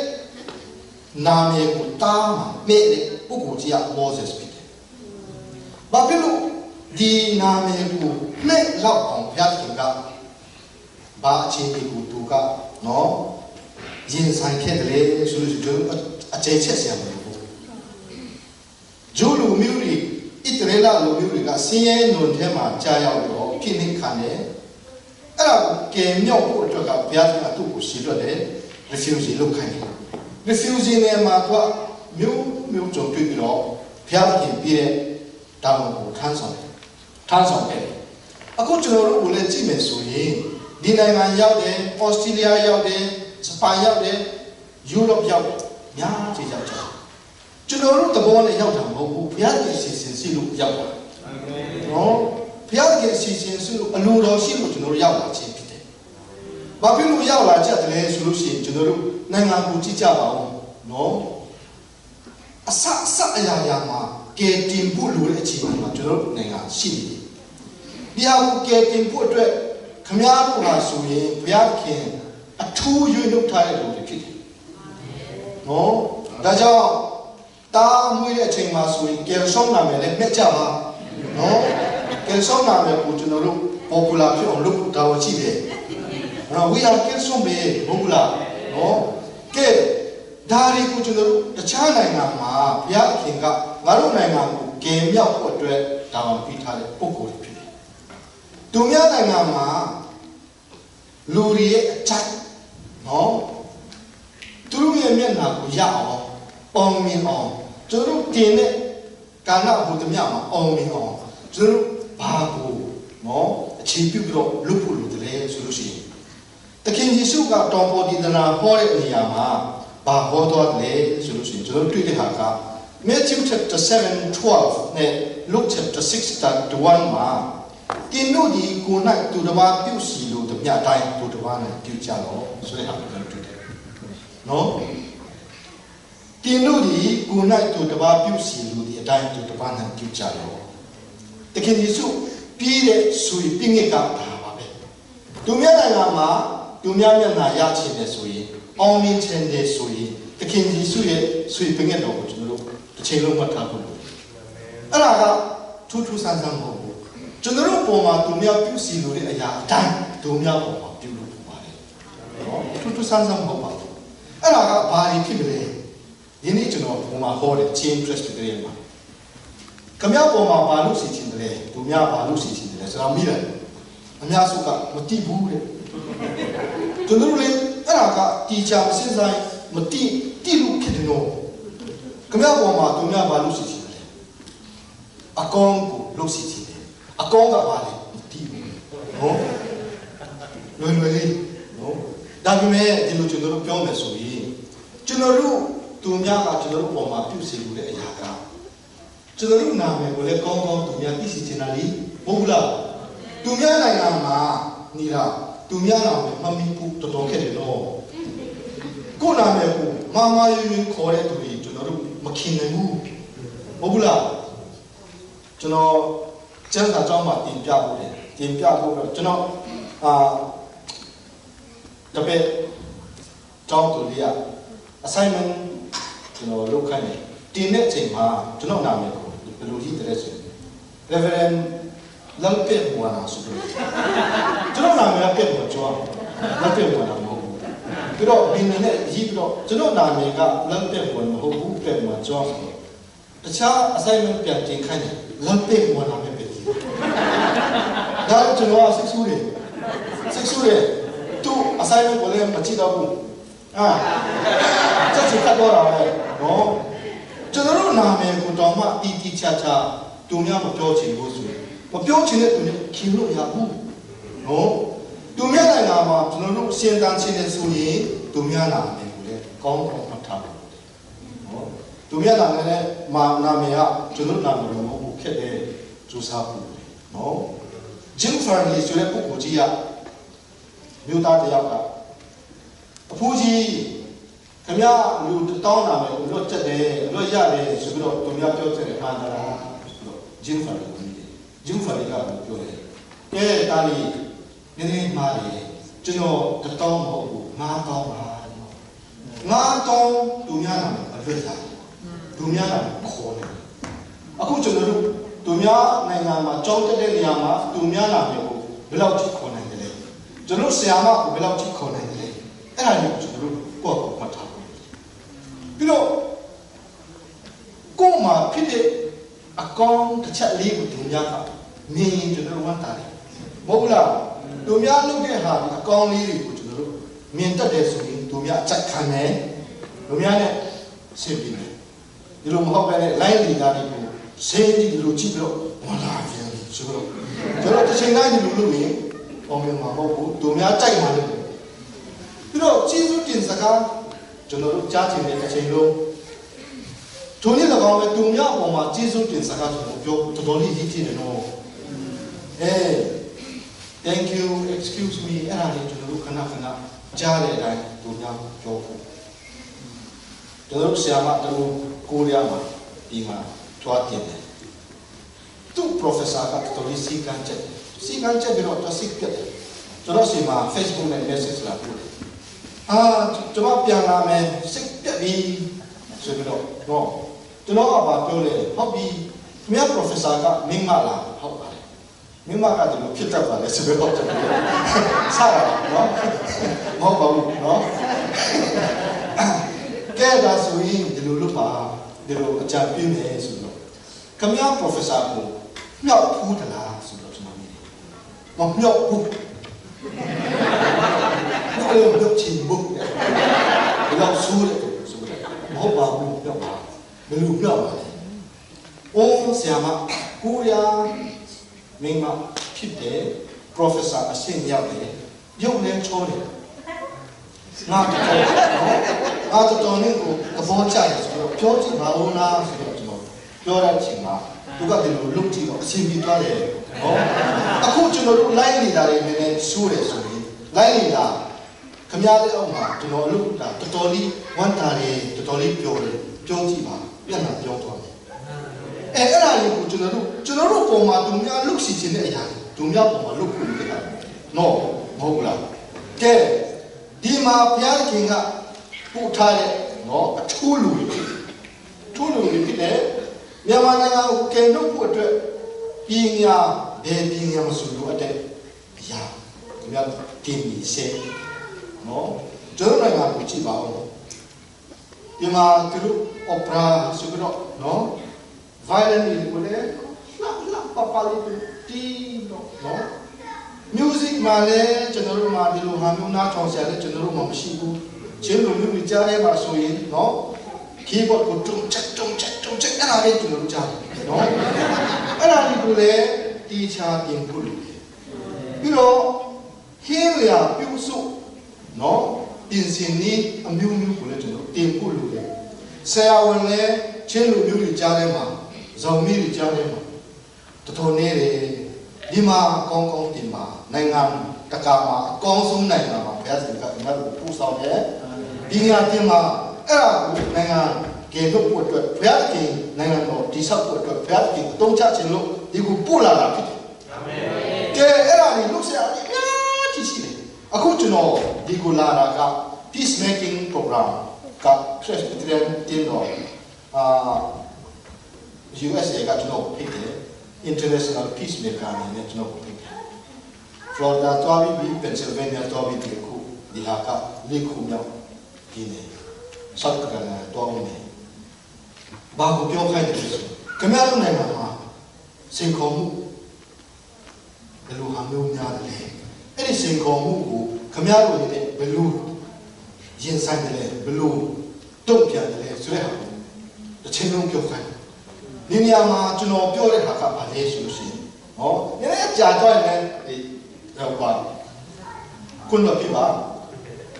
နာမည်ကိုတားမှာမဲ့တဲ့ပုဂ္ဂိုလ်ကြီးက Moses ဖြစ်တယ်။ဘာဖြစ်လို့ဒီနာမည်ကိုမဲ့လောက်အောင်ဘုရားခင်ကဘာအခြေအနေကိုသူကနော်ရင်ဆိုင်ခဲ့တယ်ဆိုလို့ကျွန်တော်အကျဉ်းချက်ဆရာမလို့ဂျိုးလူမျိုးတွေဣသရေလလူမျိုးတွေကဆင်းရဲနွံထဲမှာကြာရောက်တော့ပြင်းနေခံတယ်အဲ့ဒါကိုကယ်မြောက်ဖို့အတွက်ကဘုရားကသူ့ကိုရှင်းတော့တယ် refugee လုပ်ခိုင်းတယ် refugee နဲ့မှာသူကမျိုးကြုံတွေ့ပြီးတော့ဘုရားခင်ပြည့်တဲ့တောင်းကိုထမ်းဆောင်တယ်အခုကျွန်တော်တို့ကိုလည်းကြည့်မယ်ဆိုရင်ဒီနိုင်ငံရောက်တယ်ဩစတြေးလျရောက်တယ်ဂျပန်ရောက်တယ်ယူရိုပရောက်တယ်များကြီးရောက်ကြတယ်ကျွန်တော်တို့သဘောနဲ့ရောက်တာမဟုတ်ဘူးဘုရားရဲ့အစီအစဉ်ရှိလို့ရောက်တာနော်ဘုရားရဲ့အစီအစဉ်ရှိလို့အလိုတော်ရှိလို့ကျွန်တော်တို့ရောက်လာခြင်းဖြစ်တယ်ဘာဖြစ်လို့ရောက်လာကြတယ်ဆိုလို့ရှိရင်ကျွန်တော်တို့နိုင်ငံကိုကြည့်ကြပါဦးနော်အစအရာမှာကဲတင်ဖို့လိုတဲ့အချိန်မှာကျွန်တော်တို့နိုင်ငံရှိနေတယ်ဒီဟာကိုကဲတင်ဖို့အတွက်ခမည်းတော်ဟာဆိုရင်ဘုရားခင်အထူးရွေးနှုတ်ထားတဲ့လူတွေဖြစ်တယ်နော်ဒါကြောင့်တားမွေးတဲ့အချိန်မှာဆိုရင်ကယ်ဆောင်နာမယ်လည်းမြတ်ကြပါနော်ကယ်ဆောင်နာမယ်ကိုကျွန်တော်တို့ popular ဖြစ်အောင်လုပ်တာဝရှိတယ်နော် we are ကယ်ဆောင်မယ် popular နော်ကဲဒါတွေကိုကျွန်တော်တို့တခြားနိုင်ငံမှာဘုရားခင်ကငါတို့နိုင်ငံကိုကယ်မြောက်ဖို့အတွက်တာဝန်ပေးထားတဲ့ပုဂ္ဂိုလ်တွေဖြစ်တယ်သူများနိုင်ငံမှာလူတွေရဲ့အချက်နော်သူတို့ရဲ့မျက်နှာကိုရအောင်အောင်မြင်အောင်ကျွန်တော်တင်တဲ့ကာဏဘုဒ္ဓမြတ်မှာအောင်မြင်အောင်ကျွန်တော်ဘာကိုနော်အခြေပြုပြီးတော့လုပ်ဖို့လိုတယ်ဆိုလို့ရှိရင်တခင်ယေရှုကတောင်ပေါ်ဒီသနာဟောတဲ့နေရာမှာဘာဟောတော်လဲဆိုလို့ရှိရင်ကျွန်တော်တွေ့တဲ့ဟာက Matthew chapter 7:12 နဲ့ Luke chapter 6:1 မှာတင်တို့ဒီကို၌သူတစ်ပါးပြုစီလို့တမျှတိုင်းသူတစ်ပါးနဲ့ပြုကြတော့ဆိုတဲ့ဟာကိုကျွန်တော်တွေ့တယ်နော်တင်တို့ဒီကို၌သူတစ်ပါးပြုစီလို့ဒီအတိုင်းသူတစ်ပါးနဲ့ပြုကြတော့တခင်ယေရှုပြီးတဲ့ဆိုရင်ပြင်းငယ်ကဒါပါပဲသူများနိုင်ငံမှာသူများမျက်နှာရချင်တယ်ဆိုရင်အောင်မြင်ချင်တယ်ဆိုရင်တခင်ယေရှုရဲ့ဆွေပြင်းငယ်တော်ကိုကျွန်တော်တို့တစ်ချိန်လုံးမှတ်ထားဖို့လိုအဲ့ဒါကထူးထူးဆန်းဆန်းမဟုတ်ဘူးကျွန်တော်တို့ပုံမှာသူများပြုစီလို့တဲ့အရာအတိုင်းသူများပုံမှာပြုလို့ပါတယ်နော်ထူးထူးဆန်းဆန်းမဟုတ်ပါဘူးအဲ့ဒါကဘာတွေဖြစ်ကြလဲဒီနေ့ကျွန်တော်ပုံမှာဟောတဲ့ chain presbyterian မှာခမရပုံမှာဘာလို့စီချင်တယ်သူများဘာလို့စီချင်တယ်ဆိုတော့မိတယ်အများစုကမတိဘူးတဲ့ကျွန်တော်တို့လည်းအဲ့ဒါကတီချာမစင်ဆိုင်မတိလို့ဖြစ်တယ်နော်ခမရပုံမှာသူများဘာလို့စီချင်တယ်အကောင်ကိုလို့စီချင်တယ်အကောင်ကဘာလဲမတိဘူးနော်လွယ်လေးနော်ဒါပေမဲ့ဒီလိုကျွန်တော်တို့ပြောမယ်ဆိုရင်ကျွန်တော်တို့သူများကကျွန်တော်တို့ပုံမှာပြုစီလို့တဲ့အရာကကျွန်တော်တို့နာမည်ကိုလည်းကောင်းကောင်းသူများသိစီချင်တာလေမဟုတ်လားသူများနိုင်ငံမှာနေတာသူများနာမည်မမီဘူးတော်တော်ခက်တယ်နော်ကိုယ်နာမည်ကိုမမယွန်းခေါ်တဲ့သူတွေကျွန်တော်တို့မခင်နိုင်ဘူးမဟုတ်လားကျွန်တော်ကျန်းစာကျောင်းမှာတင်ပြဖို့တော့ကျွန်တော်တပည့်ကျောင်းသူတွေက assignment ကျွန်တော်လုပ်ခိုင်းတယ်တင်တဲ့အချိန်မှာကျွန်တော်နာမည်ကိုဘယ်လိုကြီးတယ်ဆိုရင် Reverend လောက်ပြည့်ဝင်လာဆိုတော့ကျွန်တော်နာမည်ကပြည့်ဝင်ကျော်လောက်ပြည့်ဝင်လာမဟုတ်ဘူးပြီးတော့ဒီနေ့နဲ့ရေးပြီးတော့ကျွန်တော်နာမည်ကလောက်ပြည့်ဝင်မဟုတ်ဘူးပြည့်ဝင်ကျော်တခြား assignment ပြန်တင်ခိုင်းတယ်လောက်ပြည့်ဝင်လာမယ်ပြည့်ဒါကျွန်တော်ကစိတ်ဆူတယ်သူ assignment ကိုလည်းမကြည့်တော့ဘူးချက်ချတော့တာပဲနော်ကျွန်တော်တို့နာမည်ကိုတော့မှတီချာသူများမပြောချင်ဘူးဆိုရင်မပြောချင်တဲ့သူနဲ့ခင်လို့ရဘူးနော်သူများနိုင်ငံမှာကျွန်တော်တို့စဉ်းစားချင်တယ်ဆိုရင်သူများနာမည်ကိုလည်းကောင်းကောင်းမှတ်ထားဖို့နော်သူများနာမည်နဲ့နာမည်ကကျွန်တော်နာမည်မဟုတ်ဘူးခက်တယ်စူးစမ်းဖို့နော်ဂျင်ဖာရီဆိုတဲ့ပုဂ္ဂိုလ်ကြီးကမြို့သားတစ်ယောက်ကအဖိုးကြီးခင်ဗျာလူတောင်းနာမယ်လွတ်တက်တယ်လွတ်ရတယ်ဆိုပြီးတော့သူများပြောတဲ့အခါကျတော့ဂျင်းဖာရီကပြောတယ်ကဲတာလီနည်းနည်းမားလေကျွန်တော်တောင်းမဟုတ်ဘူးငါတောင်းပါ တော့သူများလာအလွတ်လာသူများလာခေါ်တယ်အခုကျွန်တော်တို့သူများနိုင်ငံမှာကြောင်းတက်တဲ့နေရာမှာသူများလာမျိုးဘယ်လောက်ထိခေါ်နိုင်တယ်လဲကျွန်တော်ဆရာမကိုဘယ်လောက်ထိခေါ်နိုင်တယ်လဲအဲ့ဒါမျိုးကျွန်တော်တို့ကိုယ့်ကိုမှတ်ထားပြီးတော့ကိုယ်မှာဖြစ်တဲ့အကောင့်တစ်ချက်လေးကိုသူများကမြင်ရင်ကျွန်တော်ဝမ်းသာတယ်မဟုတ်လားသူများလုပ်တဲ့ဟာဒီအကောင့်လေးတွေကိုကျွန်တော်တို့မြင်တတ်တယ်ဆိုရင်သူများအချက်ခံတယ်သူများနဲ့ရှင်းပြီးတယ်ဒီလိုမဟုတ်ပဲနဲ့ line တွေကနေကိုရှင်းပြီးဒီလိုကြည့်ပြီးတော့ဝမ်းသာပြန်ဆိုတော့ကျွန်တော်တစ်ချိန်တိုင်းဒီလိုလုပ်ရင်အောင်မြင်မှာမဟုတ်ဘူးသူများကြိုက်မှာလို့ပြီးတော့ကျေးဇူးတင်စကားကျွန်တော်တို့ကြားချင်တဲ့အချိန်လုံးသူနေ့၎င်းပဲသူများအပေါ်မှာကျေးဇူးတင်စကားကျွန်တော်ပြောတော်တော်လေးရည်ကြည်တယ်နော်thank you excuse me အဲ့ဒါလေးကျွန်တော်တို့ခဏကြားတဲ့အတိုင်းသူများပြောဖို့ကျွန်တော်တို့ဆရာမတို့ကိုရီးယားမှာဒီမှာတွားတင်တယ်သူ professor ကတော်တော်လေးစီကံချက်ပြီးတော့သူစိတ်ပြတ်တယ်ကျွန်တော်ဆီမှာ Facebook နဲ့ message လာပို့တယ်ကျွန်တော်ပြန်လာမယ်စိတ်ပြတ်ပြီဆိုပြီးတော့ကျွန်တော်ကပြောတယ်ဟုတ်ပြီသူများ professor ကမင်းမလားဟုတ်ပါတယ်မင်းမကဒီလိုဖြစ်တတ်ပါလေဆိုပြီးတော့ကျွန်တော်စားရနော်မဟုတ်ပါဘူးနော်ကဲဒါဆိုရင်ဒီလိုလုပ်ပါဒီလိုအကြံပေးမယ်ဆိုတော့ခင်ဗျာ professor ကိုမြောက်ဖူးသလားဆိုတော့ကျွန်တော်မြင်တယ်မမြောက်ဘူးအဲ့လိုလုပ်ချင်ဘူးဒီလောက်ဆိုးတယ်ဆိုတော့မဟုတ်ပါဘူးမြောက်ပါဘယ်လိုမြောက်ပါလဲအိုးဆရာမကိုရီးယားမင်းမဖြစ်တယ် professor အရှင်းရောက်တယ်ရုပ်လည်းချောတယ်ငါတော်နဲ့ကိုသဘောကျတယ်ဆိုတော့ပြောကြည့်ပါဦးလားဆိုတော့ကျွန်တော်ပြောတဲ့အချိန်မှာသူကဒီလိုလုပ်ကြည့်တော့အဆင်ပြေသွားတယ်နော်အခုကျွန်တော်တို့ line နေတာတွေနည်းနည်းရှိုးတယ်ဆိုရင် line နေတာခင်ဗျားလေးအောက်မှာကျွန်တော်လုပ်တာတော်တော်လေးဝမ်းသာတယ်တော်တော်လေးပြောတယ်ပြောကြည့်ပါပြန်လာပြောသွားတယ်အဲ့ဒါလေးကိုကျွန်တော်တို့ပုံမှာသူများလုပ်စီခြင်းတဲ့အရာသူများပုံမှာလုပ်ဖို့လုပ်တာနော်မဟုတ်လားကဲဒီမှာဘုရားခင်ကပို့ထားတဲ့နော်အထူးလူတွေဖြစ်တယ်မြန်မာနိုင်ငံကိုကယ်ထုတ်ဖို့အတွက်ပညာဘယ်ပညာမဆိုလို့အတဲ့အရာဒီမှာတင်ပြီးရှင်းနော်ကျွန်တော်နိုင်ငံကိုကြည့်ပါဦးဒီမှာသူတို့ opera ဆိုပြီးတော့နော် violin ကိုလည်းလှပပလေးတီးတော့နော် music မှာလည်းကျွန်တော်တို့မှာဒီလိုဟာမျိုးနားထောင်ဆရာလည်းကျွန်တော်တို့မှာမရှိဘူးချင်းလိုမျိုးကြားရဲမှာဆိုရင်နော် keyboard ကိုတုံချက်အဲ့ဒါလေးကျွန်တော်တို့ကြားတယ်နော်အဲ့ဒါလေးကိုလည်းတီချာတင်ဖို့လို့ပြီးတော့ဟင်းရပြုစုနော်ပြင်ဆင်နည်းအမျိုးမျိုးကိုလည်းကျွန်တော်တင်ဖို့လို့ဆရာဝန်လည်းချင်းလိုမျိုးတွေကြားထဲမှာဇောင်မီးတွေကြားထဲမှာတော်တော်နေတယ်ဒီမှာကောင်းတင်မှာနိုင်ငံတကာမှာအကောင်းဆုံးနိုင်ငံမှာဘုရားသခင်ကငါတို့ပူဆောင်တယ်ဒီငါတင်မှာအဲ့ဒါကိုနိုင်ငံကယ်ထုတ်ဖို့အတွက်ဘုရားသခင်နိုင်ငံတော်တည်ဆောက်ဖို့အတွက်ဘုရားသခင်အသုံးချခြင်းလို့ဒီကိုပို့လာတာဖြစ်တယ်အာမင်ကဲအဲ့ဒါကိုလုပ်ဆရာကြီးအများကြီးရှိတယ်အခုကျွန်တော်ဒီကိုလာတာက peace making program က Presbyterian တင်တော့USA ကကျွန်တော်ဖိတ်တယ် international peacemaker အနေနဲ့ကျွန်တော်ဖိတ်တယ် Florida သွားပြီး Pennsylvania သွားပြီးဒီဟာကလေးခုမြောက်ဒီနေ South Carolina သွားဦးမယ်ဘာကိုပြောခိုင်းတယ်ဆိုခင်ဗျားတို့နိုင်ငံမှာစင်ခေါ်မှုဘယ်လိုဟာမျိုးများလဲအဲ့ဒီစင်ခေါ်မှုကိုခင်ဗျားတို့ရဲ့ဘယ်လိုရင်ဆိုင်တယ်လဲဘယ်လိုတုံ့ပြန်တယ်လဲဆိုတဲ့ဟာတစ်ချိန်လုံးပြောခိုင်းဒီနေရာမှာကျွန်တော်ပြောတဲ့ဟာကဘာလဲဆိုလို့ရှိရင်ဟောနည်းနည်းကြာကြရင်လည်းတော့ပါခုနကပြပါ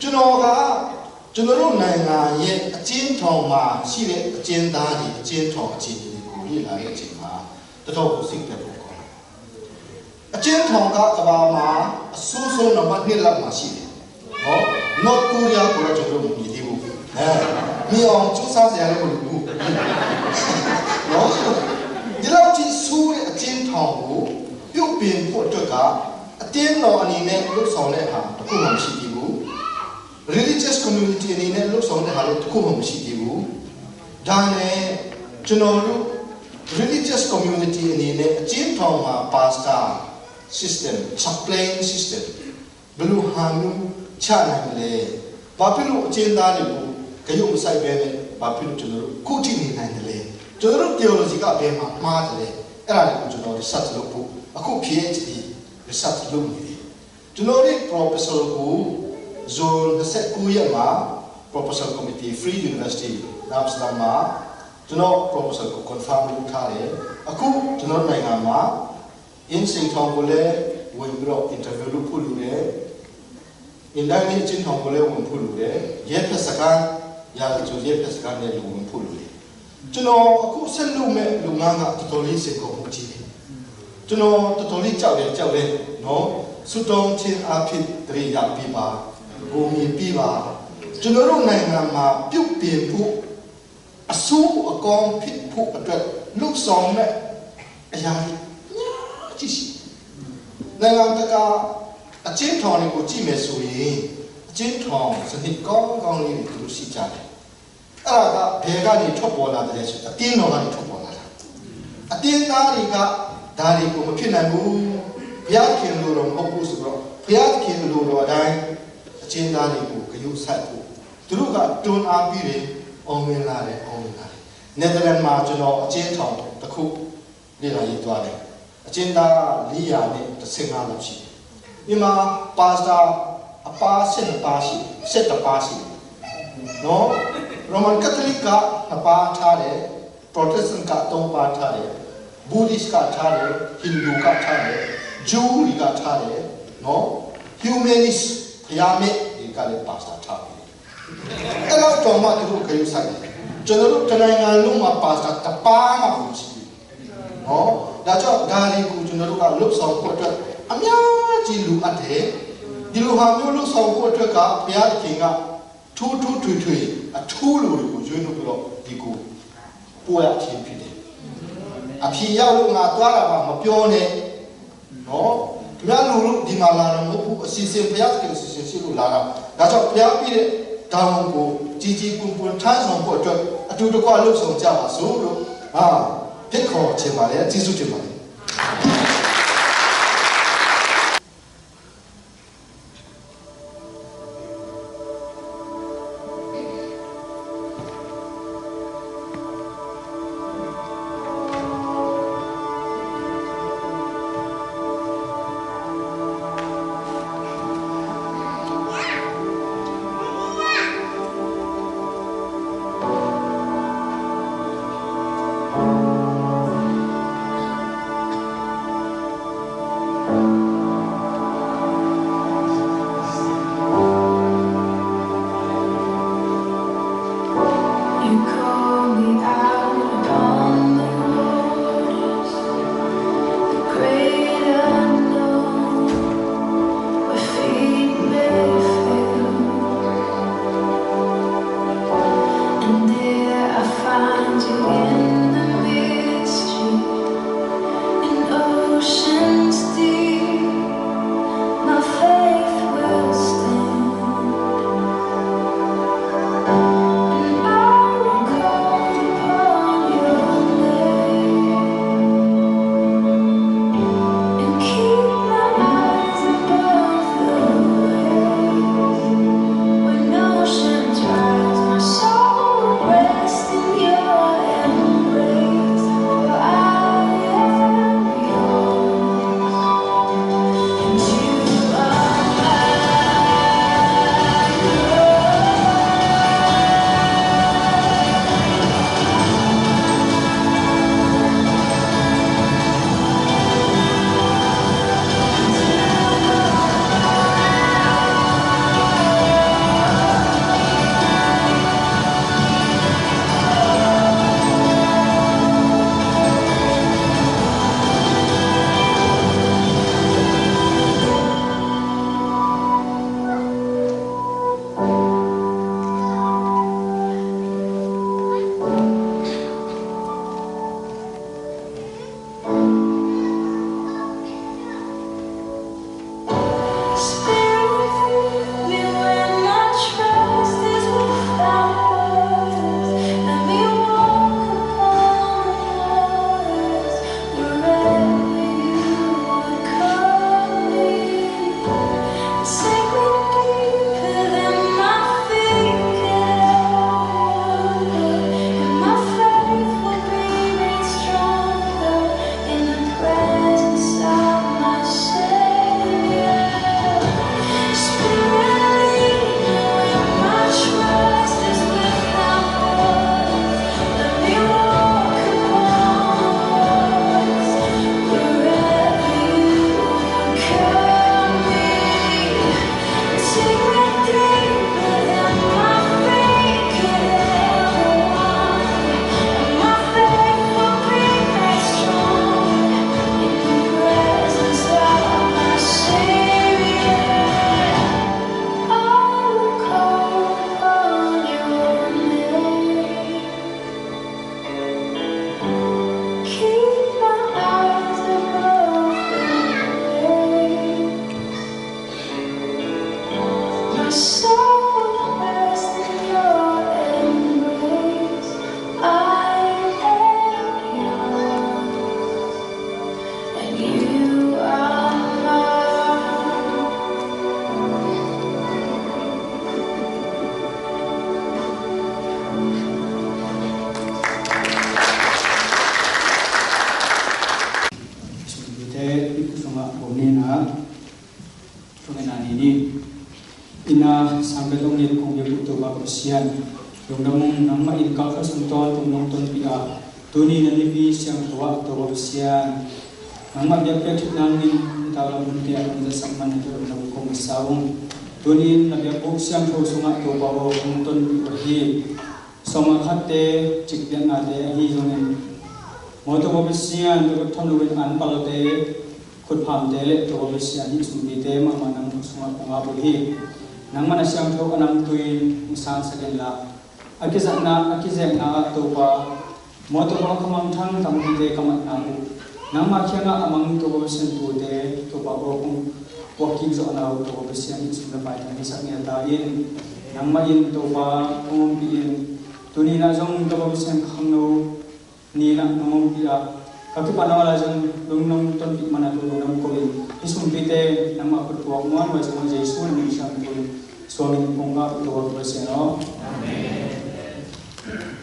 ကျွန်တော်တို့နိုင်ငံရဲ့အကျဉ်းထောင်မှာရှိတဲ့အကျဉ်းသားတွေအကျဉ်းထောင်အခြေအနေကိုလေ့လာတဲ့အချိန်မှာတော်တော်ကိုစိတ်သက်ဖို့ကောင်းအကျဉ်းထောင်ကကမ္ဘာမှာအဆိုးဆုံးနံပါတ်1လောက်မှာရှိတယ်ဟော North Korea ကိုတော့ကျွန်တော်တို့မမြင်သေးဘူးမြေအောင်စူးစမ်းစရာလည်းမလိုဘူးနော်ဒီလောက်ကြီးဆိုးတဲ့အကျဉ်းထောင်ကိုပြုတ်ပြင်ဖို့အတွက်ကအတင်းတော်အနေနဲ့လှုပ်ဆောင်တဲ့ဟာတခုမှမရှိသေးဘူး religious community အနေနဲ့လှုပ်ဆောင်တဲ့ဟာလည်းတစ်ခုမှမရှိသေးဘူးဒါနဲ့ကျွန်တော်တို့ religious community အနေနဲ့အကျဉ်းထောင်မှာ pastor system chaplain system ဘယ်လိုဟာမျိုးချနိုင်လဲဘာဖြစ်လို့အကျဉ်းသားတွေကိုကြရုပ်မဆိုင်ပဲနဲ့ဘာဖြစ်လို့ကျွန်တော်တို့ခုထိနေနိုင်တယ်လဲကျွန်တော်တို့ theology ကဘယ်မှာမှားတယ်လဲအဲ့ဒါတွေကိုကျွန်တော် research လုပ်ဖို့အခု PhD research လုပ်နေတယ်ကျွန်တော်တို့ professor ကို zone 29ရက်မှာ proposal committee free university နာမ်စတမ်မှာကျွန်တော် proposal ကို confirm လုပ်ထားတယ်အခုကျွန်တော်နိုင်ငံမှာ in စင်ထောင်ကိုလည်းဝင်ပြီးတော့ interview လုပ်ဖို့လုပ်တယ် in တိုင်းနဲ့ချင်းထောင်ကိုလည်းဝင်ဖို့လုပ်တယ်ရဲဖက်စကန်ရာဇူရဲဖက်စကန်နဲ့ဝင်ဖို့လုပ်တယ်ကျွန်တော်အခုဆက်လုပ်မဲ့လုပ်ငန်းကတော်တော်လေးစိတ်ကုန်မှုကြီးတယ်ကျွန်တော်တော်တော်လေးကြောက်တယ်နော်စွတ်တုံးချင်းအဖြစ်တရေရပြပါဘုံမြင်ပြပါကျွန်တော်တို့နိုင်ငံမှာပြုတ်ပြင်ဖို့အဆိုးအကောင်ဖြစ်ဖို့အတွက်လှုပ်ဆောင်မဲ့အရာကြီးရှိနိုင်ငံတကာအချင်းထောင်တွေကိုကြည့်မယ်ဆိုရင်အချင်းထောင်စနစ်ကောင်းလေးတွေသူရှိကြတယ်အဲ့ဒါကဘယ်ကနေထွက်ပေါ်လာတယ်ဆိုအတင်းတော်ကနေထွက်ပေါ်လာတာအတင်းသားတွေကဒါတွေကိုမဖြစ်နိုင်ဘူးဘုရားခင်လိုတော့မဟုတ်ဘူးဆိုတော့ဘုရားခင်လိုတော့အတိုင်းအချင်းသားတွေကိုဂရုစိုက်ဖို့သူတို့ကတွန်းအားပြီးတယ်အောင်ဝင်လာတယ်နယ်သာလန်မှာကျွန်တော်အချင်းထောင်တစ်ခုလေ့လာရေးသွားတယ်အချင်းသား400နဲ့15လောက်ရှိတယ်ဒီမှာပါစတာအပါ7ပါရှိ7ပါရှိနော်Roman Catholic က2ပါထားတယ် Protestant က3ပါထားတယ် Buddhist ကထားတယ် Hindu ကထားတယ် Jew ကထားတယ်နော် Humanist ဘုရားမြတ်တွေကလည်းပါစတာထားတယ်အဲ့တော့မှသူတို့ခရုဆိုင်တယ်ကျွန်တော်တို့နိုင်ငံလုံးမှာပါစတာတပါးမှမရှိဘူးနော်ဒါကြောင့်ဒါတွေကိုကျွန်တော်တို့ကလွတ်ဆောင်ဖို့အတွက်အများကြီးလိုအပ်တယ်ဒီလိုဟာမျိုးလွတ်ဆောင်ဖို့အတွက်ကဘုရားသခင်ကထိုးထွေအထူးလိုတွေကိုရွေးလို့ပြီးတော့ဒီကိုပို့ရခြင်းဖြစ်တယ်အဖြေရောက်လို့ငါသွားတာမှမပြောနဲ့နော်ခင်ဗျားတို့ဒီမှာလာတော့မဟုတ်ဘူးအစီအစဉ်ဘုရားသခင်အစီအစဉ်ရှိလို့လာတာဒါကြောင့်ဘုရားပြည့်တဲ့တောင်းကိုကြီးပွန်ထမ်းဆောင်ဖို့အတွက်အတူတကွလှုပ်ဆောင်ကြပါစို့လို့ဖိတ်ခေါ်ခြင်းပါလေကျေးဇူးတင်ပါတယ် Persian yung namong nang maingkal ka sunton tumong ton pia tuni na libi siyang tuwa to Persian nang magyapyak namin talang muntiya ang dasaman ito ng kumasawong tunin na biyabog siyang susunga to bawo kung ton piwahi so maghate chikyan ate ahi zongin mo to Persian to thanuwin an palote khut pham dele to Persian hi sumbi te ma manang sunga punga buhi nang mana siyang to anam tuin musang sakin la akizana to pa mo to ba kamang thang tam hi te kamat na nang makyana amang to Persian to te to pa ko kung walking zo anaw to Persian hi sumna pa ta isa niya tain nang main to pa kung biin tuni na jong to Persian khangno ni na ngom pia kaki panawala jang lungnong ton pi mana to lungnong ko isum pite nang maputwa mo wa jong Jesu ni siyang to suami pongga to Persian no amen. Stop.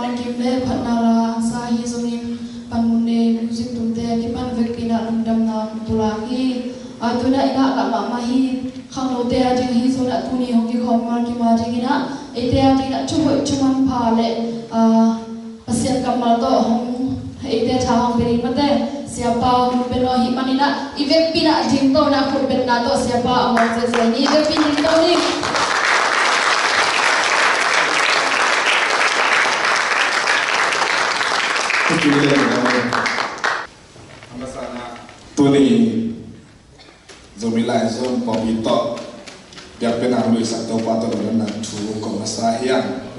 mang kim le phanala sahi zongin panune music tumte ki pan vekina lumdam na tulaki atuna ina lama mahi khanglo te ajing hi sona tuni hongi khomar ki ma jingina ete ajina chuhoi chuman phale pasien kamal to hong ete cha hong beri mate siapa beno hi manina ive pina jingto na ko benna to siapa among se ni ive pina to ni Tuni Zomila Zom Popito biar benar lu satu patah benar tu komasahian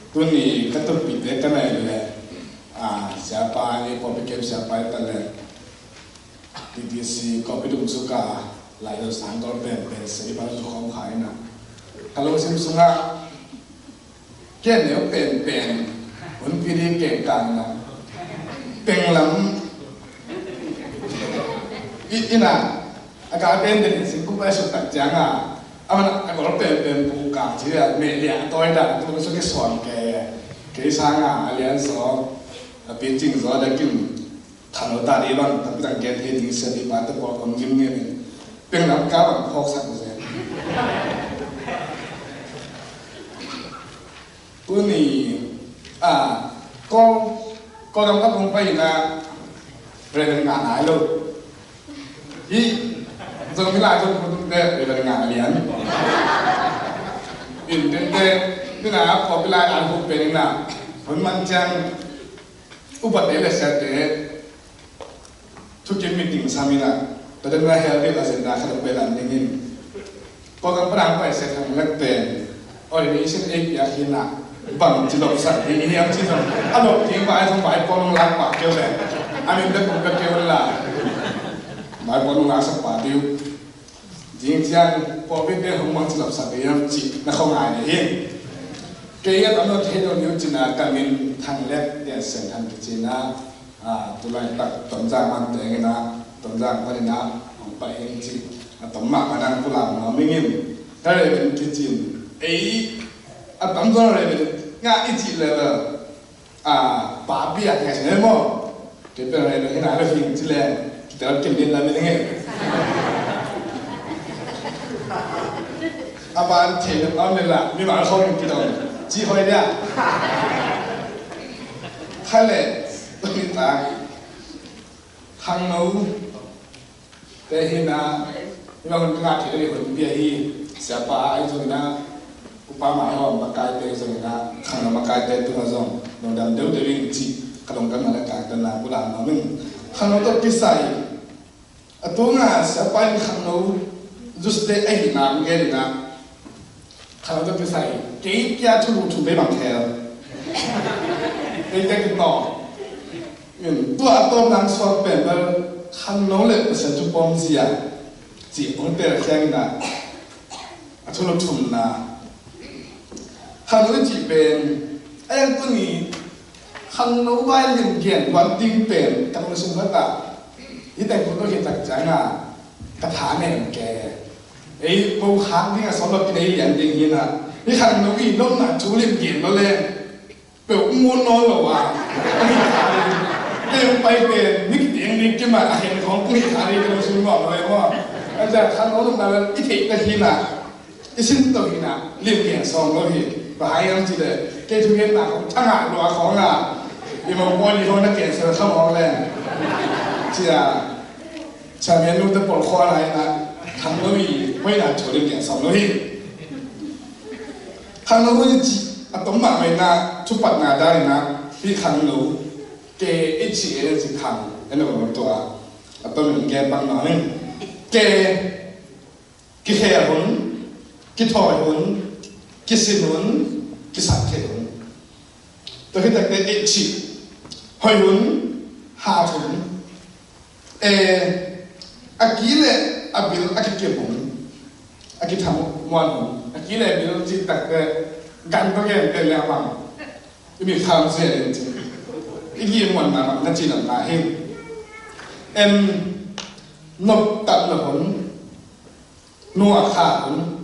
Tuni kata pite kena le siapa ni popikir siapa itu le divisi kopi dum suka lalu sanggol ben seri baru suka kaina kalau musim sunga kian yo ben unpiri kengkang na penglam ina agak ben singkup esok tak jangan aman agak ben buka jadi media toilet tu masuk ke suam ke sana alian so tapi cing so ada kin kalau tadi bang tapi tak get ini sedi pada kalau kamu gini penglam kawan hoax aku saya Tuni có đồng cấp không phải là về đến ngàn hải luôn ý giờ mới lại cho chúng ta về đến ngàn liền in đến đây tức là có cái lại ăn không về đến nào vẫn mang chăng ubat đấy là sẽ để chút chuyện mình tìm sao mình là tại đây là hệ để là sẽ ra khởi về làm như có cái phần phải sẽ thành lắc tiền ở đây sẽ ít giá khi nào bằng chỉ đọc sẵn thì ini em chỉ rằng anh đọc tiếng bài không phải con lạc bạc kêu này anh em đã cùng các kêu là bài con lạc sắp bạc tiêu tiếng chàng có biết đến không mang chỉ đọc sẵn thì em chỉ là không ai để hiện cái anh nói thế đâu nếu chỉ là cả mình thằng lép để xem thằng chỉ là tụi lại đặt tấm giang mang tới cái nào tấm giang có thể nào không phải anh chỉ tấm mạng mà đang có làm nó mới nghiêm cái này mình cái chuyện ấy tấm giang này ngã ít chỉ là bà bia ngày sáng mà cái bên này là cái nào là phim chỉ là kita kiểm định là mình nghe bạn thấy được ông này là mình bảo không cái đó chỉ hỏi đi hay là tôi nghĩ là hàng nấu cái hình là nhưng mà mình ngã thì cái phần bia hi siapa itu na upama hawa makai te zona khana makai te tu ngazon no dam deu de ring chi kalong kan ala ka kan na pula na min khano to pisai atunga sa pai khano juste ai na nge na khano to pisai ke kya chu lu chu be bang the ke te no min tu atom nang so pe ba khano le sa chu pom sia chỉ muốn để xem là thu nhập chung là hàng nước chỉ bên em tôi nghĩ hàng nấu vai liền kiện quan tinh bền trong sinh hoạt là ý tưởng của tôi hiện tại chẳng là cái thả này kẻ ấy bầu hàng thì là số lượng cái đấy liền tình hình là cái hàng nấu gì nó là chú liền kiện nó lên biểu muốn nói là đều bay về những tiếng đi cái mà hiện không cũng thả đi trong sinh hoạt rồi mà bây giờ hàng nấu trong là ít thị cái gì là cái sinh tồn gì nào liền kiện xong rồi thì và hai em chỉ để cái thứ nhất là không thăng hạng đồ khó là vì mà mua đi thôi nó kiện sẽ không ngon lên chỉ là cha mẹ nuôi tới bỏ khoa này là thằng nó bị quay lại chỗ liền kiện xong rồi thì thằng nó mới chỉ tấm mạng này là chụp bắt ngà đây là khi thằng nó cái ít chỉ là chỉ thằng cái nó mộtตัวtấm mình cái bằng nó nên cái hệ hồn cái thỏi hồn cái sinh hồn cái sản thể hồn tôi khi cái ít chỉ hồi hồn hạ hồn akile abil akike hồn akitam ngoan hồn akile bil chỉ đặt cái gan có cái là bằng cái việc tham gia đến cái gì ngoan mà nó chỉ là hình em nộp tận là hồn nua khả hồn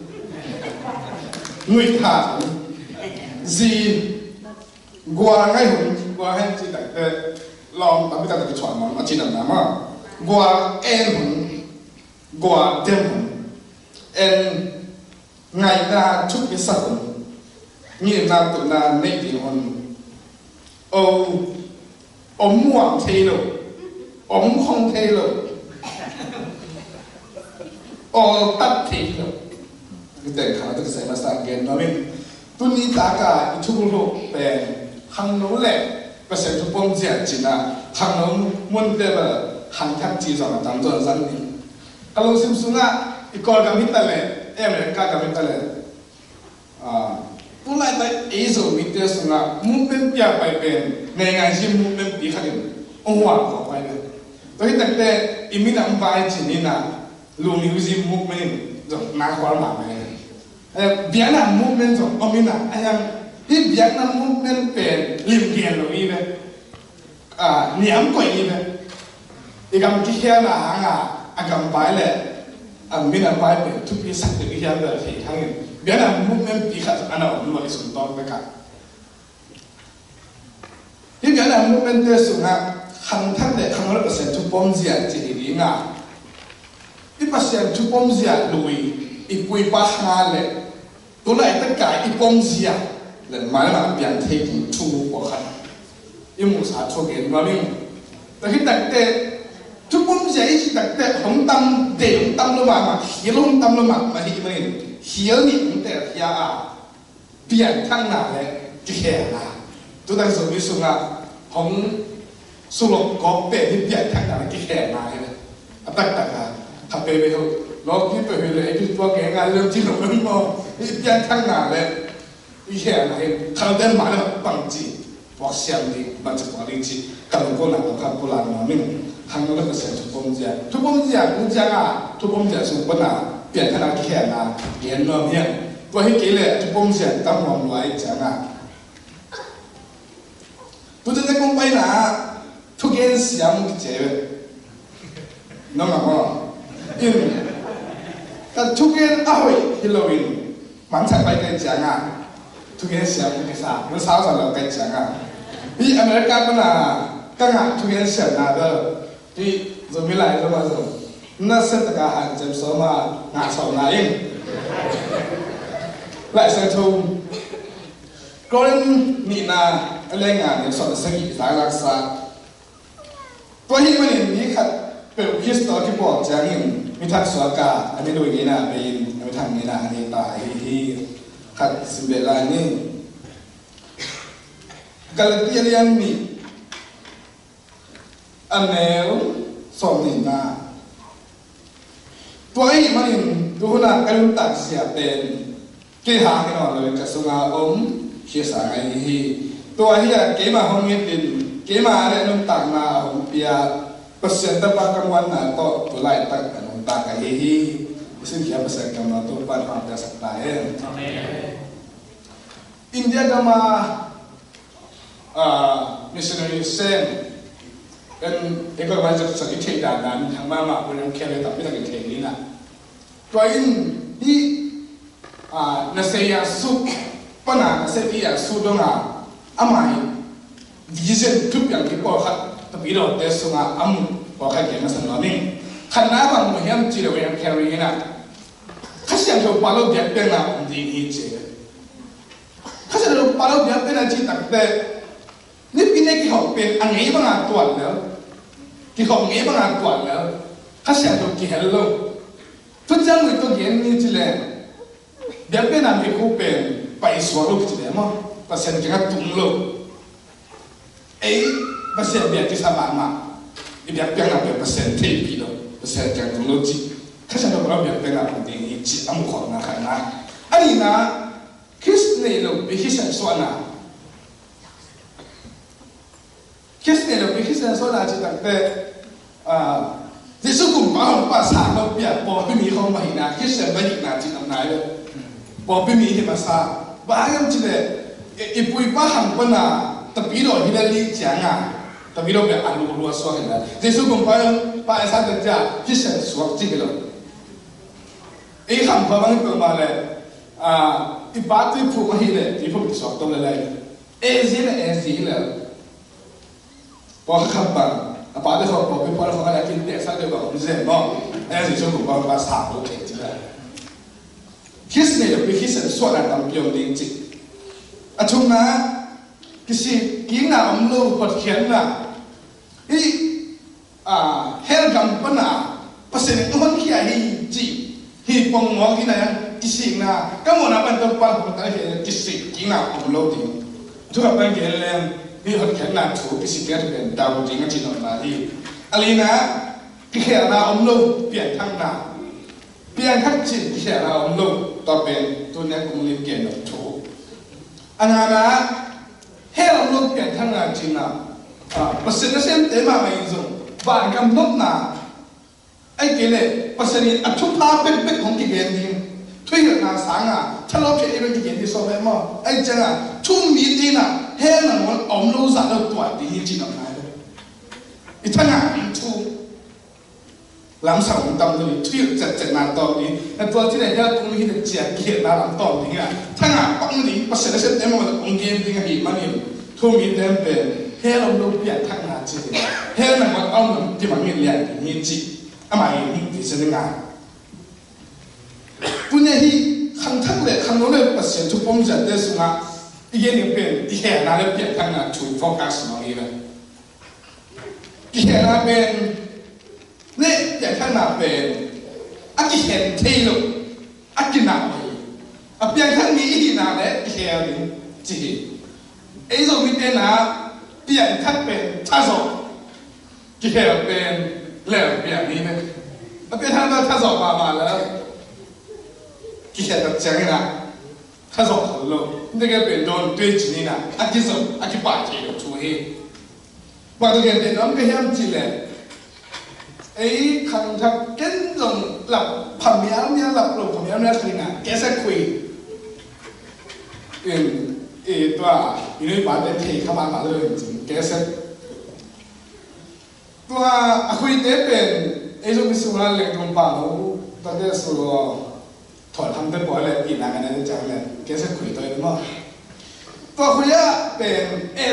người khả hồn gì qua ngay hôm qua hết chỉ đặt lòng tạm biệt đặt cái chuyện mà chỉ làm mà qua em hôm qua đêm hôm em ngày ta chúc cái sắc hôm như na tụi na nay thì hôm hoàng thế rồi không thế rồi tắt thế rồi cái tên khá là cái sai mà sang gen nó mình tu ni ta cả ít chút lúc về hàng nấu lẹ và sẽ chụp bom giật chỉ là hàng nấu muốn để mà hàng thắt chỉ rồi tạm cho dân đi kalau sim sunga ikor kami tale em lại cả kami tale tu lại tại ý rồi mình tiêu sunga muốn bên bia bài bên ngày ngày sim muốn bên bia khác ông hoàng có bài bên tôi hiện tại mình làm bài chỉ nên là luôn yêu sim muốn bên rồi nã qua mà mày Việt Nam movement of Omina, I am this Vietnam movement pen limpian lo ibe. Niam ko ibe. Igam kihya na hanga agam baile mina bai pen tu pi sak de kihya da thi hangin. Vietnam movement pi khat ana lo isun tok beka. This Vietnam movement de sunga hang thak de hang 100% tu pom zia chi ri nga. 1% tu pom zia lui ipui pa ha le tôi lại tất cả ít bom gì à lần mai mà biến thế thì thu của khách yêu một xã cho cái mà mình tại khi đặc tệ thu bom gì ấy đặc tệ không tâm để không tâm luôn mà hiểu không tâm luôn mà hiểu mình hiểu những tệ thì biến thăng nào đấy cái là tôi đang dùng cái số là không số lượng có tệ thì biến thăng nào cái này tất cả các bé bây giờ nó khi phải về lại cáiตัวแกงานเริ่มที่หลงมันมองอีเปียนทั้งหน้าเลยอีแค่ไหนเขาเดินมาแล้วปังจีบอกเสียงดีมันจะบอกดีจีกันก็หนักกับโบราณมามิ่งทางนั้นก็เสียทุบปมเจียทุบปมเจียกูเจียทุบปมเจียสุกปนาเปลี่ยนขนาดแค่นาเปลี่ยนนอมเนี่ยตัวให้กี่เลยทุบปมเจียตั้งหอมไว้เจียตัวจะได้คงไปนะทุกอย่างเสียงเจียน้องก็อินแต่ทุกอย่างอ้อยฮิโลวีนมันใช้ไปกันจังทุกอย่างเสียงไม่ทราบมันสาวสาวเรากันจังที่อเมริกาเป็นก็งานทุกอย่างเสียงนะเด้อที่จะมีหลายตัวมาส่งนั่นเส้นตะการหันจำสมางานสองนายเองหลายเส้นทุ่งก่อนนี่นะอะไรงานเนี่ยสอนสิ่งที่ต่างรักษาตัวที่มันนี่ขัดเป็นคริสต์ที่บอกจังยิ่งมีทักษะกาอันนี้ดูอย่างนี้นะเป็นมีทางนี้นะอันนี้ตายที่ขัดสิบเวลานี่กาลเทียนมีอันเนลสองนี่นะตัวไอ้มันดูนะการุตักเสียเป็นกี่หางกันหน่อยเลยกระทรวงเชื่อสายไอ้ที่ตัวที่เกี่ยมาห้องเงินดินเกี่ยมาอะไรนุ่มตักมาห้องเปียpersen tempat kamuan atau tulai tak tak kahihi isin kia persen kamu tu pan pada sektaen India kama missionary sen dan ekor banyak sakit tidak dan yang mama pun yang kira tapi tak kira ni na tuain di nasiya su pana nasiya su donga amai vision tup yang kita tapi itu tes sungaiบอกใครเขียนมาสนองนี่ขณะบางมุมจีเรายังแครีนะข้าเสียงเราปาเราเบียดเป็นนะผมดีนี่เจ๋ข้าเสียงเราปาเราเบียดเป็นนะจีตักแต่นี่ปีนี้กี่หอบเป็นอันนี้บางอันตัวแล้วกี่หอบนี้บางอันตัวแล้วข้าเสียงเรากี่เห็นเราทุกอย่างมันตัวเย็นนี่จีเลยเบียดเป็นอะไรกูเป็นไปสวนลูกจีเลยมั้งภาษาจีนก็ตุ้งโลภาษาเบียดที่สบายมากIbi apa yang nak persen TV lo, persen teknologi. Kasih ada berapa yang nak penting ini, amu kau nak kena. Ani na, kis ni lo, bikisan suana. Kis ni lo, bikisan suana cita te, disukum bahan pasar lo biar bawa bimi kau mahina, kisan banyak na cita na lo, bawa bimi ini pasar. Bahaya cita, ibu bahan pun na, tapi lo hilali jangan. tapi lo biar alu luas suara lah. Jadi kumpulan Pak Esa kerja, kisah suara cik lo. Ini hampa bang itu malah อีบ้าที่ผูกมาให้เลยที่ผมสอบตรงเลยเอซีเลยพอขับบังป้าที่เขาบอกเป็นพอเขาอะไรกินเด็กสักเดียวกับผมเสร็จบ้างเอซีช่วงผมบอกว่าสามโอเคใช่ไหมคิดเนี่ยไปคิดส่วนอะไรต่างเกี่ยวจริงๆช่วงนั้นคิดกินน้ำลูกปวดแขนน่ะอีเฮลกัมปนาภาษาเนี่ยต้องขี้อะไรจีฮีปงมองที่ไหนคิดนะก็มันนับเป็นตัวปั้นผมตั้งใจคิดกินน้ำลูกดีทุกคนเป็นเกลียนนี่คนแขนน่ะถูกคิดกันเป็นดาวจริงจริงๆนะที่อะไรนะที่แขนน่ะลูกเปลี่ยนทั้งน่ะเปลี่ยนทั้งจิตที่แขนน่ะลูกต่อเป็นตัวนี้ผมเรียนเก่งหน่อยถูกอันนั้นนะเฮลลูกเปลี่ยนทั้งน่ะจริงนะภาษาเนี่ยเส้นเต็มมาไม่ยุ่งบ้านกำลังน่ะไอ้เกลียภาษาเนี่ยทุกภาพเป็นของกิเลสดิ้งทุกอย่างน่ะสังอ่ะถ้าเราเชื่อเป็นกิเลสที่สอบไปมั่งไอ้เจ้าทุกมีดีน่ะเฮลน่ะมันลูกสาวตัวดีจริงๆนะอีทั้งอ่ะทุกลำสาวดำตัวนี้ทุกจะน่าตัวนี้แต่ตัวที่ไหนเฮลตรงนี้จะเจียเกลียน่าลำตัวนี้อ่ะทั้งอ่ะปังนี้ภาษาเนี่ยเส้นเต็มมาเป็นองค์เกมดิ้งอ่ะมันนี่ทุกมีเต็มเป็นเฮลลูกเปลี่ยนทั้งน่ะจริงเฮลน่ะมันเอาหนึ่งที่มันมีเลี้ยงมีจีอามาเองที่เสนองานปุ่นเนี่ยขังทั้งเลยขังโน้นเลยภาษาทุกผมจะได้สุนัขอีกอย่างนึงเป็นที่เฮลน่ะเลยเปลี่ยนทั้งน่ะถูกโฟกัสมาเองที่เฮลน่ะเป็นเนี่ยเปลี่ยนทั้งน่ะเป็นอากิเห็นเที่ยวอากิน่ะเปลี่ยนทั้งนี้อีกน่ะเลยที่เฮลนี่จีไอ้ส่วนนี้เป็นน่ะเปลี่ยนทั้งเป็นท่าสอบที่เฮลเป็นแล้วเปลี่ยนนี้เนี่ยเปลี่ยนทั้งท่าสอบมาแล้วที่เฮลจะเจ๋งนะท่าสอบของเรานี่ก็เป็นโดนด้วยจีนี่นะอากิสอบอากิปาเที่ยวช่วยบางทีเป็นน้องก็ยังจีเลยไอ้ขังทักเก่งจงหลับผ่านเมียหลับหลบผ่านเมียเนี่ยคือไงแกสักคุยเป็นตัวอยู่ในบ้านเที่ยวเข้ามาเลยจริงแกสักตัวคุยเด็กเป็นไอ้ช่วงที่สุราเล็กตรงป่าเราตอนนี้สุราถอดทำได้บ่อยเลยอีกนานกันนั่นจังเลยแกสักคุยตัวเองมั้งตัวคุยอะเป็น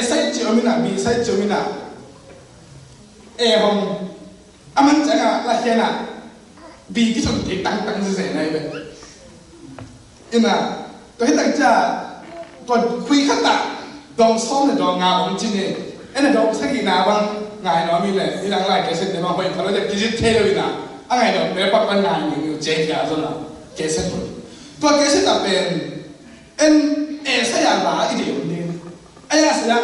ไซจิโอมินาบีไซจิโอมินาผมมันจังอะละเฮียนะบีที่สุดที่ตั้งเสียในแบบอินะตัวที่ตั้งใจตัวคุยขัดตาดองซ้อมเนี่ยดองงาผมจริงเนี่ยไอ้เนี่ยดองสักกี่นาบ้างงานน้อยมีเลยนี่หลังไล่แกเสร็จเดี๋ยวมาไปพอเราจะกินเทเลยนะอะไรเนาะแม้ปัจจุบันงานอยู่เจ๊แกส่วนน่ะแกเสร็จตัวแกเสร็จแต่เป็นสยามลาอีเดียวนี่ไอ้สยาม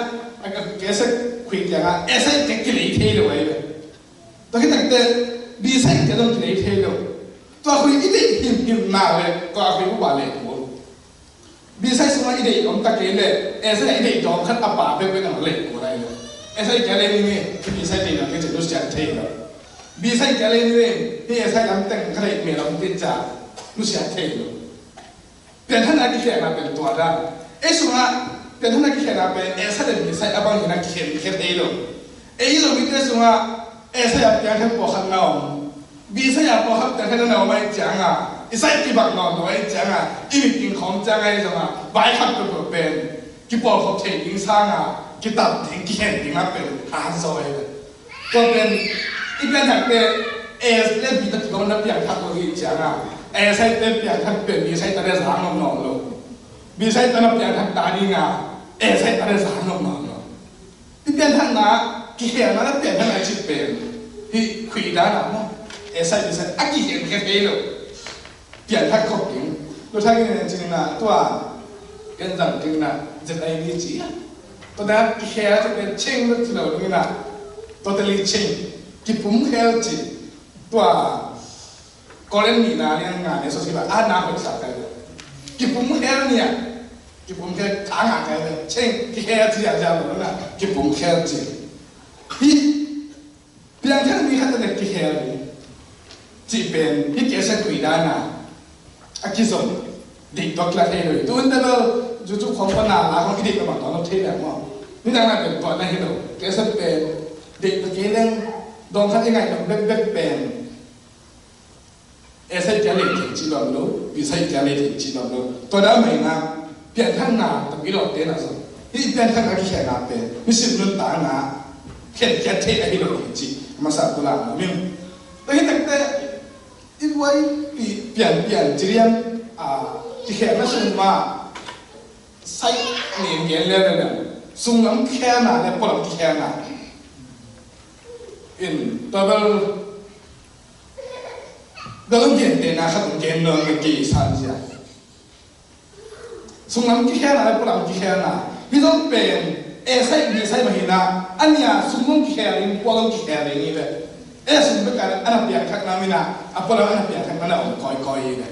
แกเสร็จคุยอย่างเสยกิเลสเทเลย ตัวที่ตั้งแต่บีไซน์จะต้องกินเทโลตัวคุยอีเด็กหิมนาเลยตัวคุยผู้บ่าวเลยบีไซน์สมัยอีเด็กผมตะเกียบเลยไซน์อีเด็กจอมขัดอับปะเป็นอะไรเลยกูได้เลยไซน์แกเลยนี่บีไซน์เนี่ยก็จะรู้จักเทโลบีไซน์แกเลยนี่ที่ไซน์ลำแต่งใครเมื่อลำติดจ่ารู้จักเทโลเป็นท่านนักเขียนมาเป็นตัวได้สมัยเป็นท่านนักเขียนมาเป็นไซน์บีไซน์อับปะอยู่นักเขียนเทโลเราไม่ได้สมัยsaya yang kan pohon naum, bisa ya pohon yang kan naum ay jangan, isai tibak naum ay jangan, ini tingkong jangan ay jangan, baik kan tu pen, kita pohon tinggi sangat, kita tinggi tinggi pen, hasil ay, tu pen, ikan tak pen, lebih tak kau nak piang tak kau ini jangan, saya piang tak pen, bisa tak ada sangat naum lo, bisa tak nak piang tak tadi ngah, saya tak ada sangat naum lo, ikan tak nak kita mana piang tak nak cip pen. ที่คุยได้หรอมั้งใส่อากิเห็นแค่เดียวเปลี่ยนทักขบกินรู้ทักยังไงจริงนะตัวกันจังจริงนะจะได้มีจีตัวนั้นแค่จะเป็นเชิงรถที่เราดูนะตัวตะลีเชิงที่ผมแค่จีตัวกรณีนะเรื่องงานในโซเชียลน้ำบริษัทกันที่ผมแค่เนี่ยที่ผมแค่ทางหากันเชิงที่แค่ที่อยากจะรู้นะที่ผมแค่จีที่เพียงแค่มีขั้นตอนที่เฮลจีเป็นที่เกี่ยวกับคุยได้นะอากิสมเด็กตัวกลางเฮลตัวนั้นเราจู่ๆของปนาลาของที่เด็กประมาณตอนเราเทแบบว่านี่ดังนั้นเป็นตัวนั้นเฮลเกี่ยวกับเป็นเด็กตะกี้เรื่องดองขั้นยังไงแบบเป็น ใส่แกเล็กถึงจีนรู้วิใส่แกเล็กถึงจีนรู้ตัวนั้นไม่นะเปลี่ยนทั้งนาตะกี้เราเต้นอะไรนี่เปลี่ยนทั้งนาแค่นาเป็นไม่ใช่รุ่นต่างนาแค่แค่เท่ไอ้เราถึงจีมาสับตัวละมิ่งแต่ที่แต่อีไว้เปลี่ยนจีเรียนที่แค่ไม่ส่งมาใส่เงี้ยเลยเนี่ยส่งน้ำแค่นาเนี่ยปลดแค่นาอินตัวเบลdalam gentena kan genong ke saja sunam kihana pulang kihana bidong pen esai bisai mahina anya sumung kiharing pulang kiharing ini sumbe kan anak piang kak namina apola anak piang kak mana on koi ini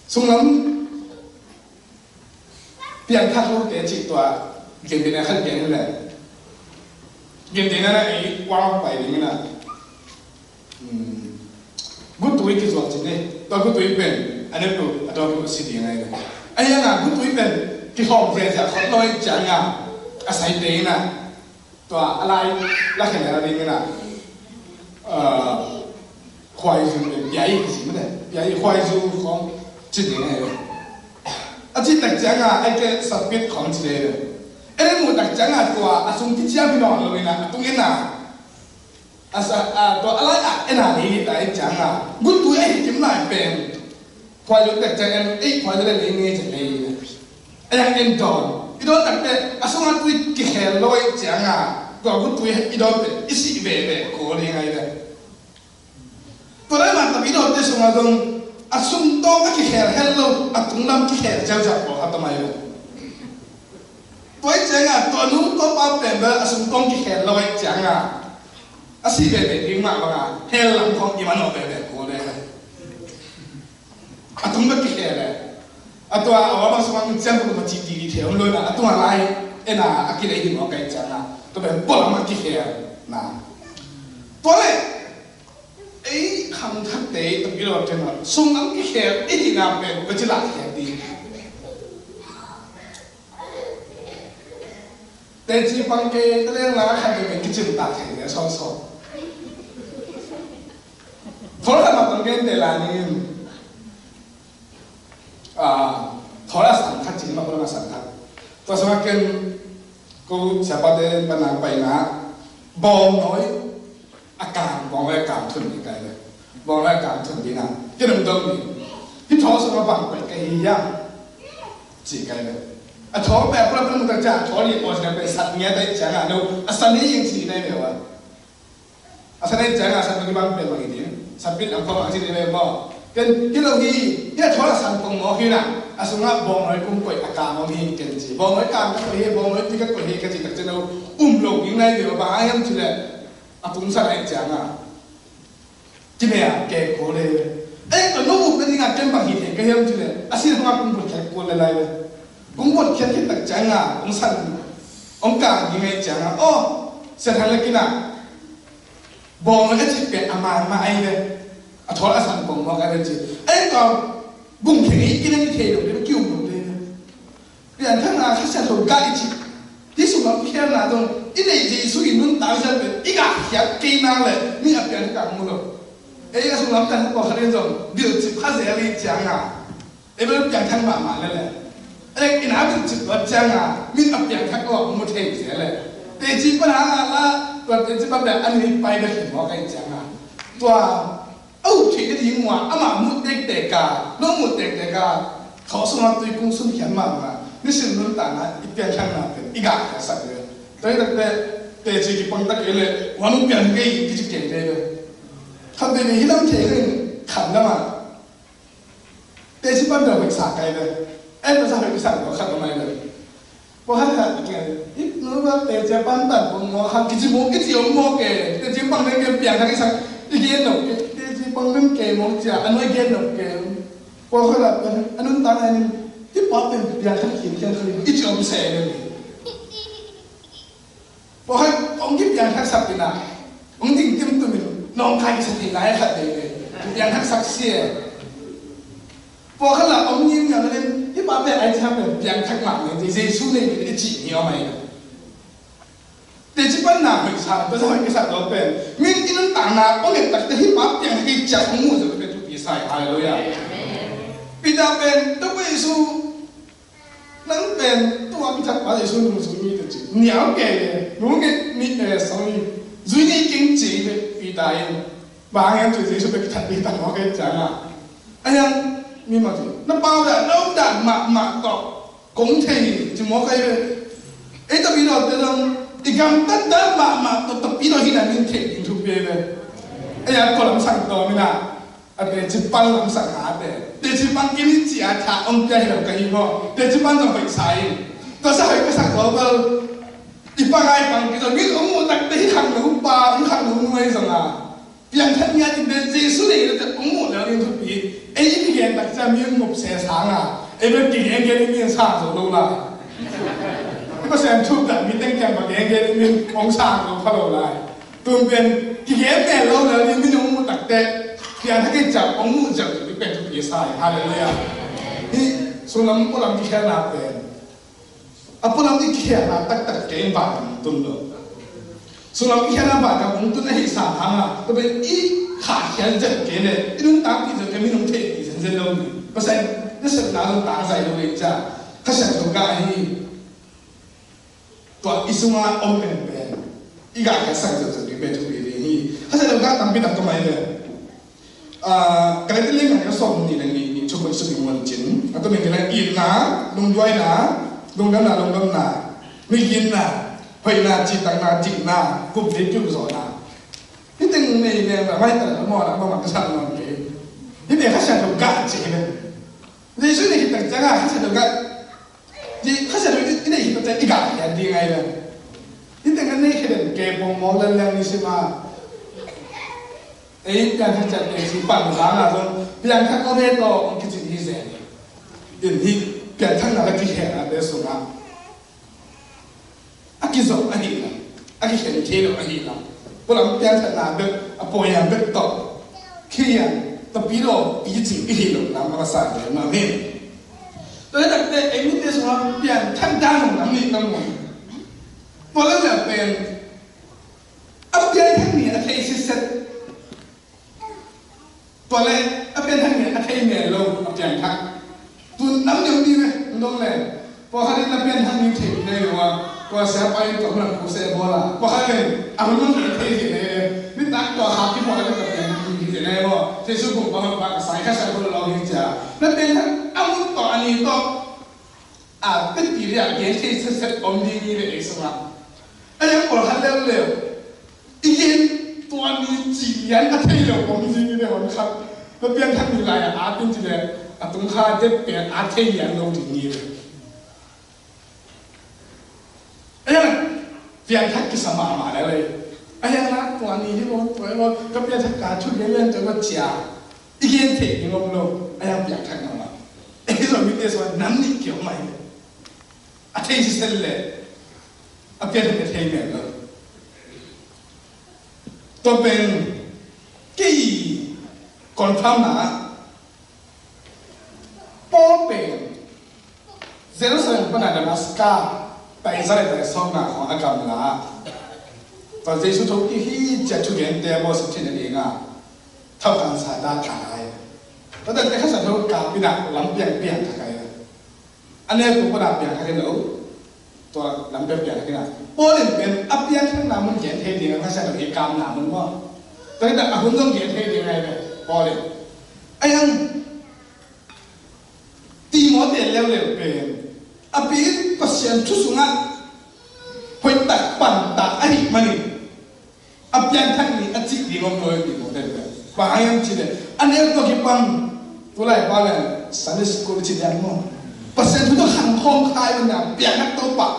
sunam piang kak lu ke cik tua gentena kan genela gentena ai wang pai ni na good to week is what today. To good to week ben, ane tu atau good city ngai dah. Ayah na good to week ben, kihong saya kau loi jangan asai deh na. To alai lah kena ada ni na. Huai ju biaya ke sih mana? Biaya huai ju kong city ngai dah. Aji tak jangan, ayah sabit kong city dah. Ane mu tak jangan tu asung kijia binong loi na, tungin na. Asa to alai ena ni dai changa good to ai kim lai pen khoi lu tek chang ai khoi le le ni chang ai ai en don i don tak te asunga tu ki khel loi changa to good to i don pe isi be ko le ngai da to le ma ta i don te sunga dong asung to ki khel hello atung lam ki khel jau jau ko ha ta mai lo to ai changa to nu to pa pen ba asung tong ki khel loi changa asih bebe ring mak banga hel lang kong imano bebe ko le atung ba ki hele atwa awang samang jam ko mati di the lo na atwa lai ena akile di mo kai chana to be bola ma ki he na to le ei khang thak te to bi lo te na sung ang ki he e di na be ko chi la he di te chi pang ke te le la kha de ki chi ta the ne so so थोड़ा मतंगे देलानी थोड़ा संख्या चिन्ह पर ना संख्या तो समाकें को siapa deh penang paina bom nói akan bom akan thun di kai deh bom akan thun di na kita mendong ni kita semua bang pergi yang si kai deh atau apa pun kita cakap thori bos ni pesatnya deh jangan no asal ni yang si ni mewa asal ni jangan asal bagi bang pergi begini sabit ang kong asin ni mo kan kita lagi dia thola san pong mo hina asunga bong noi kum koi akam mo hi ken ji bong noi kam ka hi bong noi tikat ko hi ka ji tak cheno lo ing nai de ba ayam chile atung sa ai changa ji me ya ke ko le ai ko no ben nga ken ba hi the ka yam chile asin ma kum ko ke ko le lai le kum ko ke tak changa ong san ong ka gi ngai changa oh sa thang le kina bong nó chỉ biết mà ai đấy, thôi là sản phẩm mà cái gì, ấy còn bùng thì cái này thì được cái kiểu được đấy, bây giờ thằng nào khách sạn thầu cái gì, tí số nó kia là đâu, cái này gì số tiền luôn tạo ra được, cái cái kỹ năng này, mình áp dụng cả một rồi, ấy cái số nó cần có khả năng rồi, điều chỉ phát sẽ đi chẳng à, ấy bây giờ chẳng thằng mà này, ấy cái nào cũng chỉ có chẳng à, mình áp dụng các cái một thể sẽ này, để chỉ có làตัวเจ้าแบบอันนี้ไปได้เห็นว่าไงจังอ่ะตัวเอาที่ได้ยิงว่าอามามุดเด็กเด็กาน้องมุดเด็กเด็กาเขาสมัครตัวกุ้งสุ่มเขียนมานี่สิ่งนั้นต่างนะอีกเพียงแค่นั้นเป็นอีกอย่างสักเลยแต่แต่จีกิปังตะเกียเลยวันนู้นเปลี่ยนไปอีกจีเก่งเลยทำเป็นที่เราเทขึ้นขันนะมาแต่จีปังเราไปสักไกลเลยเอ็นภาษาไปสักเราขันทำไมเลยเพราะถ้าเกี่ยวอีกนู้นว่าแต่จะปั้นตัดผมมองหันกิจมุกกิจยมมองแก่แต่จีปังเนี่ยเปลี่ยนทั้งสักอีกเย็นหนุกแต่จีปังเรื่องแก่มองจ่าอันนู้นเย็นหนุกแก่เพราะเขาแบบอันนู้นต่างอันที่ป๊อปเป็นเปลี่ยนทั้งขีดทั้งคืนอีกยมเสยเลยเพราะให้องค์ที่เปลี่ยนทั้งสักเป็นอะไรองค์ที่ติ้มตุ้มน้องใครสติไหนขัดเลยเปลี่ยนทั้งสักเสียพอเขาหลับองค์ยิ้มอย่างนั้นที่ป้าเป็นไอ้ที่ทำเป็นยังทักหลังเนี่ยที่เจสู้เนี่ยเป็นจีนี่เอาไหมที่ แต่ที่บ้านนาไม่ใช่แต่สมัยกิจเราเป็นมีที่นั่นต่างนาโอเคแต่ที่มาเปลี่ยนให้จับงูจะเป็นทุกปีใส่ฮาเลลูยาปีดาเป็นตัวเยซูนั่นเป็นตัวพิจารณาเยซูนุ่มสุนีตัวจีเหนียวแก่เลยรู้ไงมีสมัยจุนี่จริงจริงเลยปีดาเองบางอย่างจุดเยซูเป็นทัดปีดาว่าแกจังอ่ะไอ้ยังมีมาที่นั่นเปล่าแต่น้องดันมาต่อกงเทียจิมอใครเลยไอ้ตัวปีดาเดิมอีกคำตั้งแต่มาตัวปีดาที่นั่นมีเทียนทุกปีเลยไอ้ยังคนลำสั่งตัวไม่น่ะอันเดียจิปันลำสั่งหาเดียจิปันกินจีอาชาองค์ใหญ่แบบกันยี่ห้อเดียจิปันต้องไปใช้ตัวสายก็สั่งตัวก็อีปังไอ้ปังกินตัวนี้องค์ตักเตะขังหนูปลาขังหนูนวยสังอาเพียงแค่นี้ที่เดินเจสุเลยแต่องค์แล้วนี่ทุกปีไอ้ยี่ที่เห็นตักจะมีงบเสียสางอ่ะไอ้เมื่อกี้เห็นแกนี่มีสางสุดรู้ละก็แสดงทุกแบบมีตั้งใจแบบแกนี่มีองศาสุดเขารู้ละตัวเป็นที่เห็นแต่เราแล้วนี่มีองค์ตักเตะเพียงแค่จับองค์จับที่เป็นทุกปีใส่ฮาเลลูยานี่ส่วนเราพวกเราที่แค่นับเป็นอะพวกเราที่แค่นับตักเก่งบ้างตุนเลยส่วนเราที่แค่นับบ้างกับองค์ตุนให้สามหางก็เป็นอีขาแขนจับเก่งเลยอีนุ่นตามที่จะเป็นมีนุ่งเทอีเซนเซนเลยเพราะฉะนั้นนี่สิ่งนั้นเราต่างใจเลยจ้ะข้าศึกตรงกลางให้ตัวอิสุมาอมเป็นอีกอย่างสั่งจะเป็นทุกปีนี้ข้าศึกตรงกลางตั้งปีตั้งตัวใหม่เลยkalian lihat kan som ni dengan ni cuba sebut wancin atau mungkin ina dong dua ina dong gam na mungkin na pai na citang na cik na kup dia cuba zona ini teng ni mai tak mau nak mau makan sama ni ini khasnya tu gak cik ni jadi sini kita jangan khasnya tu gak jadi khasnya tu ini kita jadi gak yang dia ngai lah ini teng ni kita kepong mau lalang ni semuaไอ้การที่จัดเองสิปั่นร้านอ่ะตรงเพียงแค่ก็ได้ต่อมันคิดสิ่งที่เสียอย่างที่เปลี่ยนทั้งนั้นที่เห็นอะไรสุดละอากิโซอากิละอากิเห็นเทโลอากิละพวกเราเปลี่ยนทั้งนั้นเด็กอพยายามเด็กต่อเขียนต่อปีโลปีจิงอีโลน้ำมาใส่เลยมาเห็นตอนนี้แต่ไอ้มิเตสุดละเปลี่ยนทั้งด้านของน้ำนี่ทั้งหมดพอแล้วเนี่ยเป็นอัพเปลี่ยนทั้งนี้อะไรที่เสร็จตัวเล็กเป็นทั้งเนี่ยทั้งเนี่ยลงเอาอย่างทักตัวน้ำเดียวดีไหมมันต้องเลยพอเขาได้เป็นทั้งนี้ถึงได้หรือว่าตัวเสียไปตัวมันกูเสียบ่ละพอเขาเป็นเอามันต้องเทถึงเลยนี่ตักตัวหาที่พอแล้วก็เป็นถึงได้บ่ที่สุดผมบอกสายแค่ใช้คนเราเองจ้ะนั่นเป็นทั้งเอามันต่ออันนี้ต่อเป็นปีเรียกเย็นที่เสร็จอมดีนี่เลยสมัครไอ้ยังพอเขาเร็วอีเย็นตัวนี้จียันอาทิตย์เดียวผมจริงๆเนี่ยผมครับแล้วเปลี่ยนทั้งมีหลายอาร์ตจริงๆเลยตรงข้าจะเปลี่ยนอาร์ตที่ยันลงถึงนี้เลยไอ้ยังเปลี่ยนทั้งกิจสมามาแล้วเลยไอ้ยังนะตัวนี้ที่ผมว่าก็เปลี่ยนทั้งการช่วยเลี้ยงจนว่าเจ้าอีกเย็นเทยังลงไอ้ยังเปลี่ยนทั้งนั้นมาไอ้ที่เรามีเรื่องว่าน้ำนี่เกี่ยวไหมอาทิตย์ที่เสร็จเลยเปลี่ยนทั้งเทยังเลยตัวเป็นกี่คอนฟัมนะปอเป็นเซรุสเลมเป็นอะไรมาสกาแต่อิสราเอลแต่ส่งมาของอากาศละตอนเจสุทุกที่จะช่วยเดียบอสที่นั่นเองเท่ากันสายตาขายแล้วแต่ข้าศึกทุกการพินาศลำเปียงทางไกลอันนี้ผมก็ได้เปียงทางไกลแล้วตัวลำเปียงทางไกลพอเล่นเป็นอัพยันทั้งน้ำมันเขียนเทดีนะข้าศึกเอกามน้ำมันว่าตอนนี้แต่คุณต้องเขียนเทดีไงเนี่ยพอเล่นไอ้ยังตีหมอเดียร์เร็วเป็นอัพยันก็เสียงชุสุงะพอยตัดปั่นตัดอะไรมันนี่อัพยันทั้งนี้อจิดีงงเลยตีหมอเดียร์บางอย่างจีเนี่ยอันนี้ตัวกี่ปังตัวไหนบ้างเลยสันนิษฐานจีเดียร์มั้งเปอร์เซ็นต์ทุกหันคงคายมันเนี่ยเปลี่ยนนักตัวปะ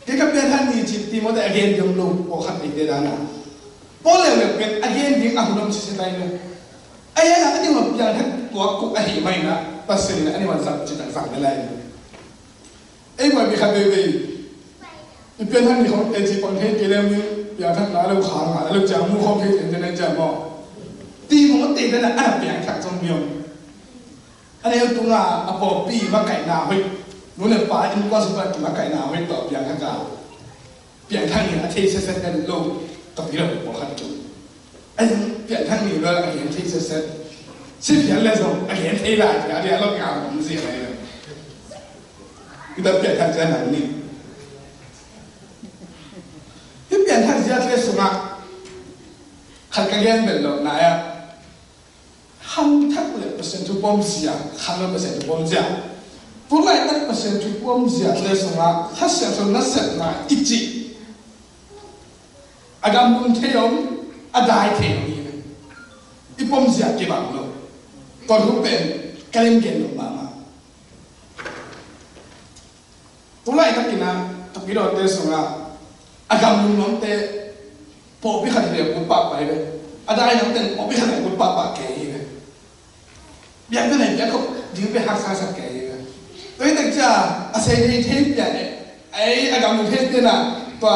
ที่กับเปลี่ยนท่านนี้จีตีหมอเดียร์ again ยงลงโอ้ขัดอีกเดือนนะพอเลยเป็น again ยิ่งอ่ะน้องสิ่งใดเลยไอ้ยังอันนี้มันยังทั้งตัวกุกไอ้ไม่นะเปอร์เซ็นต์นะอันนี้มันสับจิตสั่งได้เลยไอ้มันมีคำเดียวเปลี่ยนท่านนี้ของเอจิปังเทศเกลือมีอย่างท่านนั้นเราขางเราจะมุ่งเข้าเพศจะได้จะมองตีหมดตีนั่นอันเปลี่ยนขัดจงเดียวอันนี้ตัวน่ะอปอปีมาไก่นาไว้นู้นเนี่ยป่าอินก็สุดที่มาไก่นาไว้ต่อเปลี่ยนขัดกาเ变ทั้งนี้ที่เสร็จกันโลกต้องมีเราบอกขัดจุไอ้เปลี่ยนทั้งนี้แล้วเห็นที่เสร็จสิเปลี่ยนเลยส่งเห็นที่ไรเดี๋ยวเรางานผมเสียอะไรเลยคือต้องเปลี่ยนทั้งใจหนังนี่ที่เปลี่ยนทั้งใจเลยส่งอ่ะขัดกันยังเป็นหรอกนายอ่ะหันทักเลยเปอร์เซ็นต์ทุกปมเสียหันเลยเปอร์เซ็นต์ทุกปมเสียผู้ไล่ตั้งเปอร์เซ็นต์ทุกปมเสียเลยส่งอ่ะถ้าเสียส่วนนั้นเสร็จนะอีจีอากาศมุนเที่ยวอาได้เที่ยวนี่เลยอีปมเสียกี่บาทเลยตอนทุกเป็นกลิ่นเกล็ดลงมาผู้ไล่ตั้งกินนะตั้งกินเราเตะส่งอ่ะอากาศมุนน้องเตะพอพี่ขัดเรียบกุปากไปเลยอาได้น้องเตะพอพี่ขัดเรียบกุปากปากแก่เลยเบี้ยก็ไหนเบี้ยก็ดิ้งไปหักซาแก่เลยตัวนี้ตั้งจ้าอาศัยในเทปเนี่ยไอ้อากาศมุนเทปเนี่ยนะตัว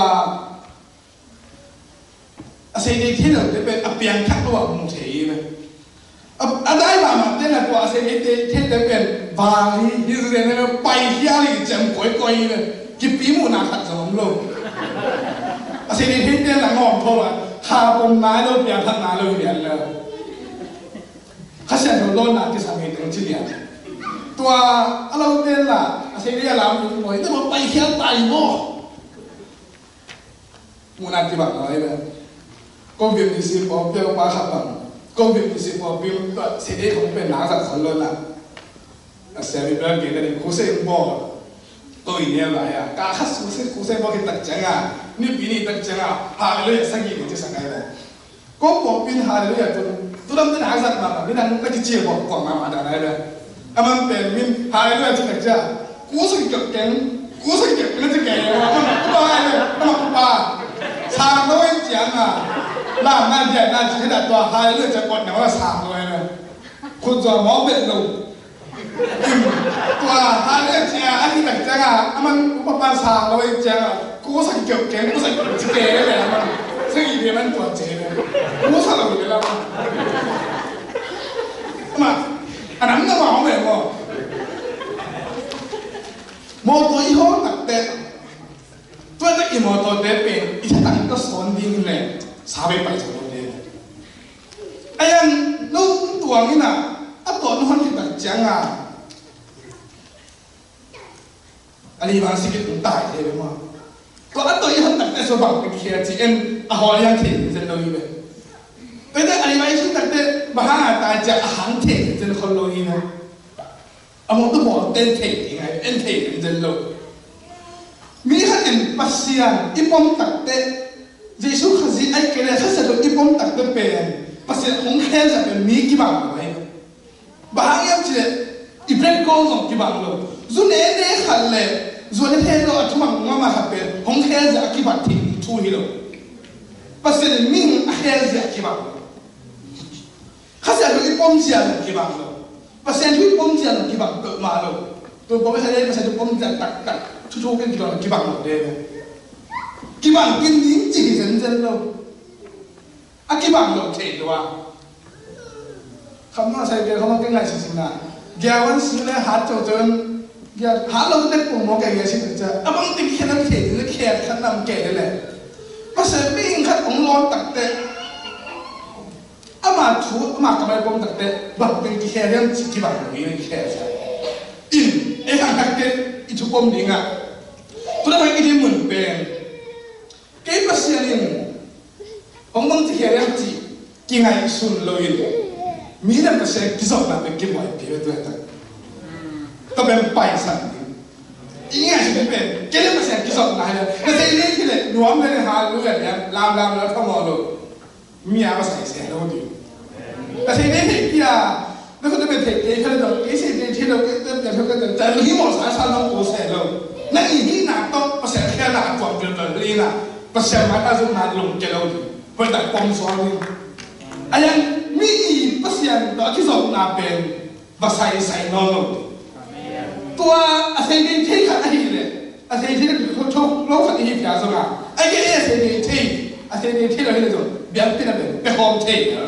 อาศัยในที่เราจะเป็นอเปียงทักตัวมุงเทียนอาได้มาเต้นตัวอาศัยในที่จะเป็นบาลีที่จะเป็นไปเฮียลิจำก่อยเลยกี่ปีมูนาขัดสมองอาศัยในที่เต้นหลังหอมพอละหาปมน้าเราเปียงทักน้าเราเรียนแล้วข้าเสียงโดนนาที่สามีถึงที่เรียนตัวเราเต้นล่ะอาศัยในเราอยู่บ่อยแต่ว่าไปเฮียตายบ่มูนาที่แบบอะไรแบบก็วิมสิบปีเปล่ามาขับบังก็วิมสิบปีก็สิ่งที่ผมเป็นนักสักคนเลยนะเสียบีเบอร์เกี่ยวกับคู่เซ็งบ่ตัวอีเนี่ยอะไรอ่ะการขัดคู่เซ็งบ่กินตักจังอ่ะนี่ปีนี้ตักจังอ่ะหาเลยสักกี่ปีจะสักไงเลยก็บอกปีนหาเลยตัวนั้นเป็นนักสักมาไม่นั้นก็จะเจียบอกก่อนมาได้เลยมันเป็นมินหาเลยจะตักจังคู่สักเก็บแกงคู่สักเก็บก็จะแก่ว่ามันบ้าเลยมันบ้าสามร้อยจังอ่ะล่านั่นใหญ่นั่นขนาดตัวหายเลือดจะกดเนี่ยว่าสามเลยนะคุณจะมองเป็นลงตัวหายเลือดเจ้าอันที่หนักจังอ่ะมันประมาณสามร้อยจังอ่ะกูสั่งเกี่ยวแกงกูสั่งเก๋เลยมันซึ่งอีเดียมันตัวเจ๋เลยกูสั่งเราอยู่แล้วมาอันนั้นต้องมองแบบว่าโมตัวอีห้องตักเตะตัวนั้นอีโมตัวเตะเป็นอีชั้นก็สอนดิ้งเลยสาบไปจากโรงเรียนไอ้ยันลูกตัวนี้น่ะตัวนู้นที่แบบจังอ่ะอันนี้บางสิ่งที่ต้องตายเลยมั้งตัวยังตัดแต่สบังเป็นเขียนจีเอ็นหอยยังถิ่นจะลอยไปแต่อันนี้บางสิ่งตัดแต่บ้าตายจะหันถิ่นจะคนลอยนะมันต้องบอกเต้นถิ่นยังไงเอ็นถิ่นจะลอยมีขนาดปัสเซียนอีปอมตัดแต่เยซูข้าศึกไอ้เกลือข้าศึกอีปอมตักเป็นภาษาของแค่จะเป็นมีกี่บางเลยบางอย่างเช่นอีเบรกโกงของกี่บางเลยส่วนเอ็นเด็กขันเลยส่วนเทโลอัตมังมาขับเป็นของแค่จะกี่บางทิ้งทูฮิโลภาษามิ่งแค่จะกี่บางข้าศึกอีปอมเสียกี่บางเลยภาษาที่ปอมเสียกี่บางตัวมาเลยตัวปอมเสียภาษาที่ปอมเสียตักทุกๆกันกี่บางเลยกี่บางกินยิ่งจีเซนเซนโลกี่บางโลเทตัวคำนั้นใส่เกลือเขาต้องเก่งไรสินะแกวันสิ่งเลยหาโจจนแกหาเราได้ปุ่มมองแกยังสิจะบางทีแค่นั้นเทหรือแค่ขันนำแกได้เลยภาษาปิ้งขัดของร้อนตักเตะมาถูมากำไรปมตักเตะบางทีแค่เรื่องกี่บางอย่างนี้แค่ใช่อินไอ้ทางตักเตะอีทุกปมดิ้งอ่ะตัวนั้นอีที่เหมือนเป็นเก็บภาษาเนี่ยผมต้องที่เห็นจีกี่ไงสุนเลยมีแต่ภาษาที่สอบมาเป็นกี่บ่อยเพียงตัวเองต้องเป็นไปสั่งอีไงสิเป็นเก็บภาษาที่สอบมาเลยภาษาเนี่ยที่เลยรวมเลยหารู้อย่างเนี้ยลามแล้วทั้งหมดเลยมีอะไรภาษาเสียแล้วดีภาษาเนี่ยที่อ่ะแล้วก็จะเป็นเทคนิคที่เราไอ้สิ่งที่เราจะทำกันแต่ที่หมดสารสารเราโอ้เสียแล้วนั่นอีที่หนักต้องภาษาแค่หนักกว่าเดิมเลยนะภาษามาถ้าสุดนั้นลงเจริญเพื่อแต่ปมสอนนี่อันยังมีภาษาที่สองน่าเป็นภาษาใส่นอนตัวอาศัยที่ที่ขัดอะไรเลยอาศัยที่เขาชอบโลกขัดที่พิจารณาไอ้แค่อาศัยที่อาศัยที่เราเห็นตัวเบี้ยเป็นอะไรเป็นหอมเทอะไร